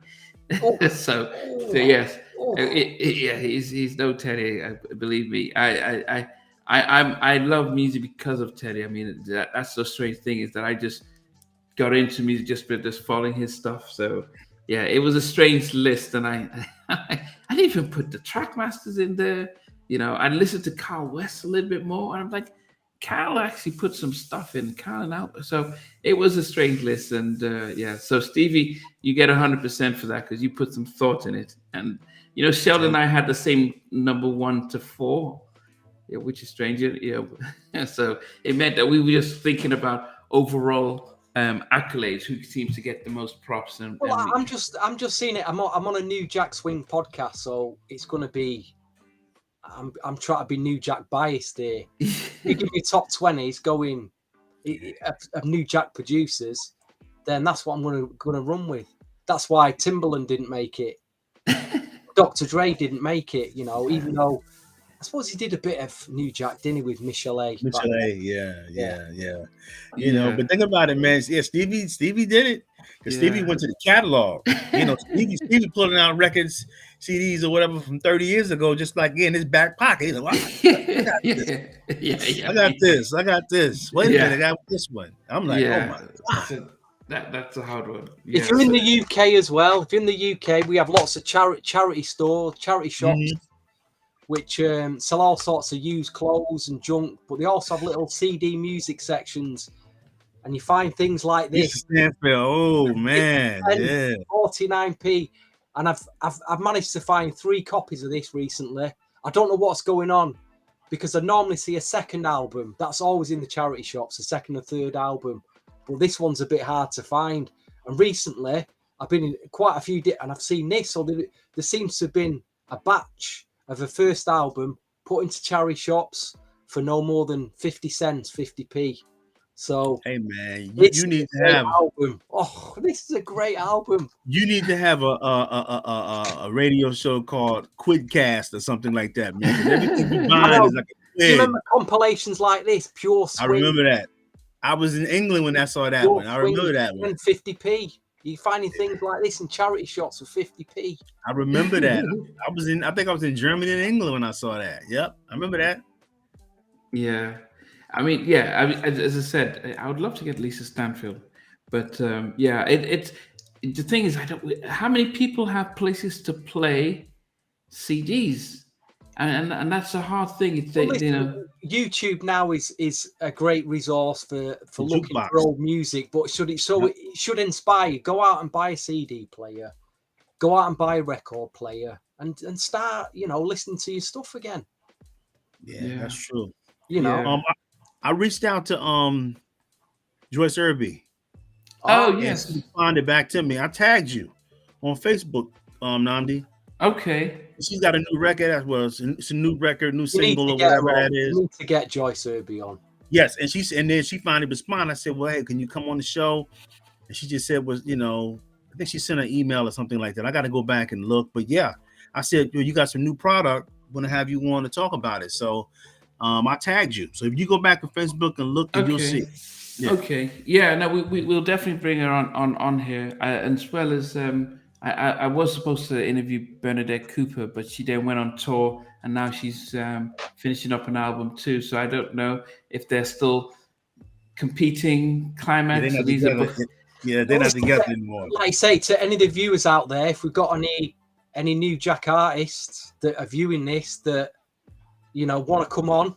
[SPEAKER 1] so yes, he's no Teddy. Believe me, I love music because of Teddy. I mean, that's the strange thing, is that I just got into music just following his stuff. So yeah, it was a strange list, and I didn't even put the Trackmasters in there. I listened to Carl West a little bit more, and I'm like, Carl actually put some stuff in, Carl and Albert. So it was a strange list, and so Stevie, you get 100% for that because you put some thought in it. And Sheldon and I had the same number 1 to 4. Yeah, which is strange. So it meant that we were just thinking about overall accolades, who seems to get the most props.
[SPEAKER 2] I'm just seeing it. I'm on a New Jack Swing podcast, so it's going to be. I'm trying to be New Jack biased here. You give me top 20s going of New Jack producers, then that's what I'm going to run with. That's why Timbaland didn't make it. Dr. Dre didn't make it. Even though. I suppose he did a bit of New Jack, didn't he, with Michelle A?
[SPEAKER 3] Yeah. But think about it, man. Yeah, Stevie did it. Because Stevie went to the catalog. Stevie pulling out records, CDs or whatever from 30 years ago, just like in his back pocket. He's like, wow, I got this. Wait a minute, I got this one. I'm like, oh my God.
[SPEAKER 1] That's a hard one.
[SPEAKER 2] If you're in the UK as well, we have lots of charity shops. Mm-hmm. Which sell all sorts of used clothes and junk, but they also have little CD music sections, and you find things like this.
[SPEAKER 3] Oh man,
[SPEAKER 2] 49p, and I've managed to find 3 copies of this recently. I don't know what's going on, because I normally see a second album. That's always in the charity shops, a second or third album, but this one's a bit hard to find. And recently, I've been in quite a few, and I've seen this. So there seems to have been a batch of a first album put into charity shops for no more than 50 cents, 50p. So,
[SPEAKER 3] hey man, you need to have
[SPEAKER 2] album. Oh, this is a great album.
[SPEAKER 3] You need to have a radio show called Quidcast or something like that, man. Everything you find is like a
[SPEAKER 2] quid. You remember compilations like this, Pure Swing?
[SPEAKER 3] I remember that. I was in England when I saw that Pure one. I remember that one.
[SPEAKER 2] 50p. You're finding things like this in charity shops for 50p.
[SPEAKER 3] I remember that. I think I was in Germany and England when I saw that. Yep, I remember that.
[SPEAKER 1] Yeah. I mean, as I said, I would love to get Lisa Stanfield, but it's the thing is, how many people have places to play CDs? And that's a hard thing. It's
[SPEAKER 2] Well, listen, YouTube now is a great resource for looking
[SPEAKER 3] jukebox.
[SPEAKER 2] for old music, but it should inspire you. Go out and buy a CD player, go out and buy a record player, and start listening to your stuff again.
[SPEAKER 3] Yeah, that's true. I reached out to Joyce Irby.
[SPEAKER 1] Oh yes,
[SPEAKER 3] she responded back to me. I tagged you on Facebook, Nnamdi.
[SPEAKER 1] Okay.
[SPEAKER 3] She's got a new record as well. It's a new record, new single, or
[SPEAKER 2] whatever
[SPEAKER 3] that is.
[SPEAKER 2] You need to get Joyce Irby on.
[SPEAKER 3] Yes, and then she finally responded. I said, "Well, hey, can you come on the show?" And she just said, I think she sent an email or something like that. I got to go back and look, but yeah, I said, you got some new product. Want to have you on to talk about it. So, I tagged you. So if you go back to Facebook and look, you'll see.
[SPEAKER 1] Yeah. Okay. Yeah. No, we'll definitely bring her on here, as well as I was supposed to interview Bernadette Cooper, but she then went on tour, and now she's finishing up an album too. So I don't know if they're still competing. Climax.
[SPEAKER 3] They're not together anymore.
[SPEAKER 2] Like I say to any of the viewers out there, if we've got any new Jack artists that are viewing this that want to come on,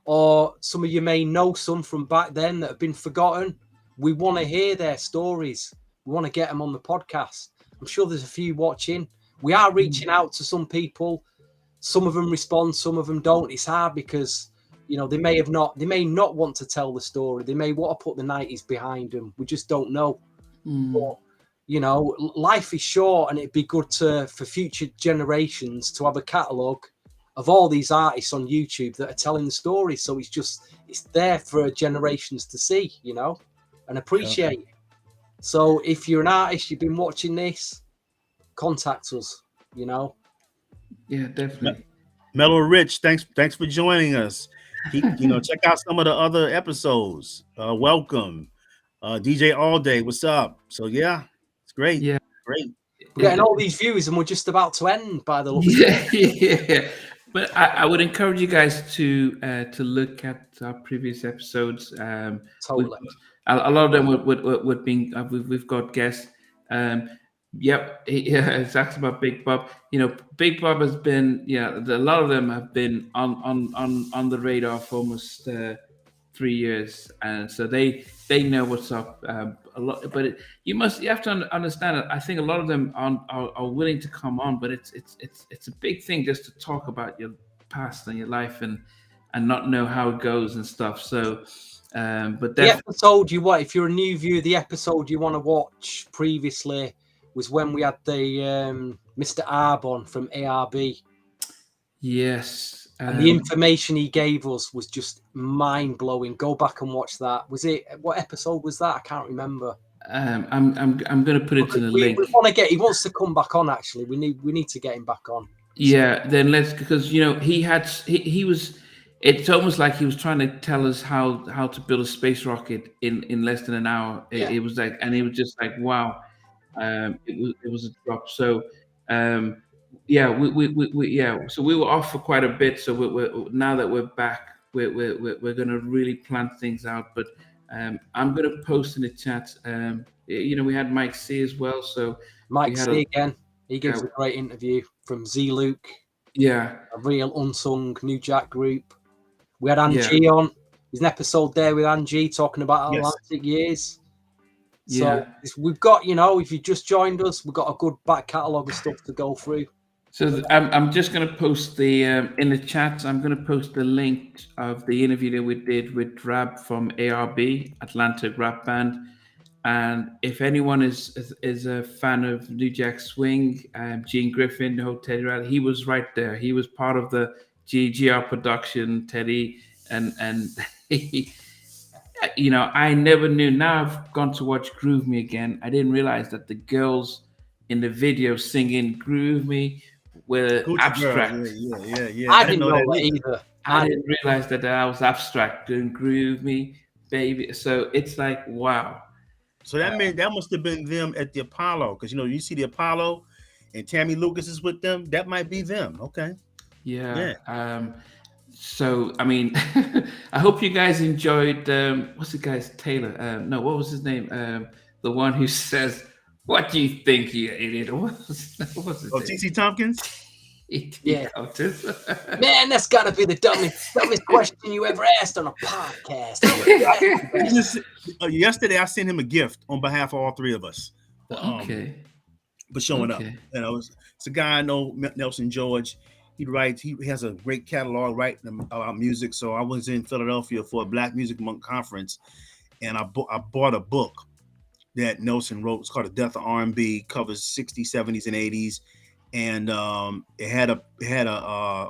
[SPEAKER 2] or some of you may know some from back then that have been forgotten, we want to hear their stories. We want to get them on the podcast. I'm sure there's a few watching. We are reaching out to some people. Some of them respond, some of them don't. It's hard because they may not want to tell the story. They may want to put the 90s behind them. We just don't know. But life is short, and it'd be good for future generations to have a catalogue of all these artists on YouTube that are telling the story. So it's there for generations to see, and appreciate. Okay. So if you're an artist, you've been watching this, contact us,
[SPEAKER 1] Yeah, definitely.
[SPEAKER 3] Mellow Rich, thanks for joining us. Check out some of the other episodes. Welcome. DJ All Day, what's up? So yeah, it's great.
[SPEAKER 1] Yeah,
[SPEAKER 3] great.
[SPEAKER 2] We're getting all these views, and we're just about to end by the looks.
[SPEAKER 1] Yeah. But I would encourage you guys to look at our previous episodes.
[SPEAKER 2] Totally.
[SPEAKER 1] A lot of them would be. We've got guests. It's actually about Big Bob. Big Bob has been. A lot of them have been on the radar for almost 3 years, and so they know what's up a lot. But you have to understand it. I think a lot of them are willing to come on, but it's a big thing just to talk about your past and your life and not know how it goes and stuff. So, but
[SPEAKER 2] the episode if you're a new viewer, the episode you want to watch previously was when we had the Mr. Arbon from ARB.
[SPEAKER 1] Yes.
[SPEAKER 2] And the information he gave us was just mind blowing. Go back and watch that. What episode was that? I can't remember.
[SPEAKER 1] I'm going to put it in the link.
[SPEAKER 2] He wants to come back on. Actually, we need to get him back on.
[SPEAKER 1] Yeah, then because he was. It's almost like he was trying to tell us how to build a space rocket in less than an hour. It was like, and it was just like, wow. It was a drop. So. So we were off for quite a bit. So we're now that we're back, we're going to really plan things out. But I'm going to post in the chat. We had Mike C as well. So
[SPEAKER 2] Mike C again. He gives a great interview from Z Luke.
[SPEAKER 1] Yeah,
[SPEAKER 2] a real unsung New Jack group. We had Angie on. There's an episode there with Angie talking about Atlantic years. So we've got, if you just joined us, we've got a good back catalogue of stuff to go through.
[SPEAKER 1] So I'm just going to post the in the chat. I'm going to post the link of the interview that we did with Rab from ARB, Atlantic Rap Band. And if anyone is a fan of New Jack Swing, Gene Griffin, the whole Teddy Riley, he was right there. He was part of the GR production, Teddy, and he, I never knew. Now I've gone to watch Groove Me again. I didn't realize that the girls in the video singing Groove Me were abstract.
[SPEAKER 3] Yeah.
[SPEAKER 2] I didn't know that either.
[SPEAKER 1] I didn't realize that was abstract doing Groove Me, baby. So it's like, wow.
[SPEAKER 3] So that meant that must have been them at the Apollo, because you see the Apollo and Tammy Lucas is with them. That might be them. Okay.
[SPEAKER 1] Yeah. So I mean, I hope you guys enjoyed. What's the guy's Taylor? No, what was his name? The one who says What do you think, you idiot? What's his
[SPEAKER 3] Oh,
[SPEAKER 1] name?
[SPEAKER 3] TC Tompkins.
[SPEAKER 2] Yeah.
[SPEAKER 1] Countess.
[SPEAKER 2] Man, that's got to be the dumbest question you ever asked on a podcast.
[SPEAKER 3] He just, yesterday, I sent him a gift on behalf of all three of us.
[SPEAKER 1] Okay.
[SPEAKER 3] For showing up.
[SPEAKER 1] Okay.
[SPEAKER 3] You know, it's a guy I know, Nelson George. He writes. He has a great catalog writing about music. So I was in Philadelphia for a Black Music Month conference, and I bought a book that Nelson wrote. It's called "The Death of R&B." Covers 60s, 70s, and 80s. And it had a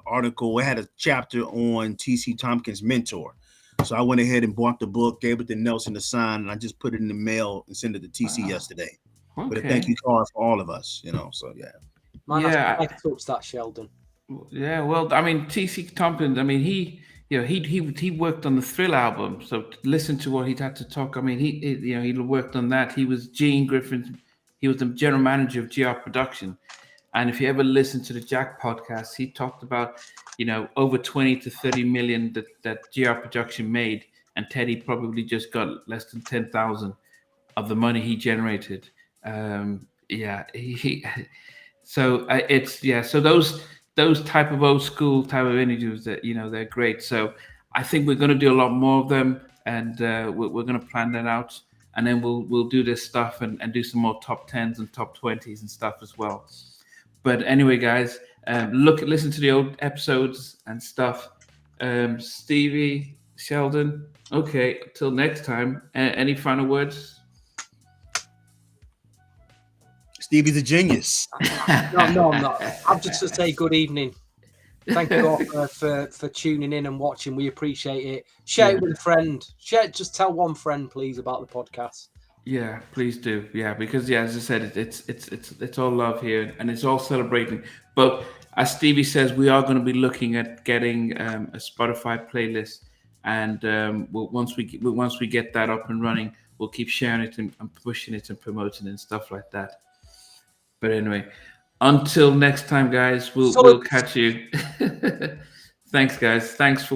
[SPEAKER 3] article. It had a chapter on T.C. Tompkins' mentor. So I went ahead and bought the book, gave it to Nelson to sign, and I just put it in the mail and sent it to TC yesterday.
[SPEAKER 1] Okay.
[SPEAKER 3] But a thank you card for all of us, you know. So yeah.
[SPEAKER 2] Man,
[SPEAKER 1] Yeah.
[SPEAKER 2] I touched that, Sheldon.
[SPEAKER 1] Yeah, well, I mean, T.C. Tompkins. I mean, he worked on the Thrill album. So listen to what he had to talk. I mean, he worked on that. He was Gene Griffin's. He was the general manager of GR Production. And if you ever listen to the Jack podcast, he talked about, over 20 to 30 million that GR Production made, and Teddy probably just got less than 10,000 of the money he generated. So those type of old school type of interviews that they're great. So I think we're going to do a lot more of them, and we're going to plan that out, and then we'll do this stuff and do some more top 10s and top 20s and stuff as well. But anyway, guys, listen to the old episodes and stuff. Stevie, Sheldon. Okay, till next time. Any final words?
[SPEAKER 3] Stevie's a genius.
[SPEAKER 2] No, I'm not. I'm just to say good evening. Thank you all for tuning in and watching. We appreciate it. Share it with a friend. Just tell one friend, please, about the podcast.
[SPEAKER 1] Yeah, please do. Yeah, because as I said, it's all love here, and it's all celebrating. But as Stevie says, we are going to be looking at getting a Spotify playlist, and once we get that up and running, we'll keep sharing it and pushing it and promoting it and stuff like that. But anyway, until next time, guys, we'll catch you. Thanks, guys. Thanks for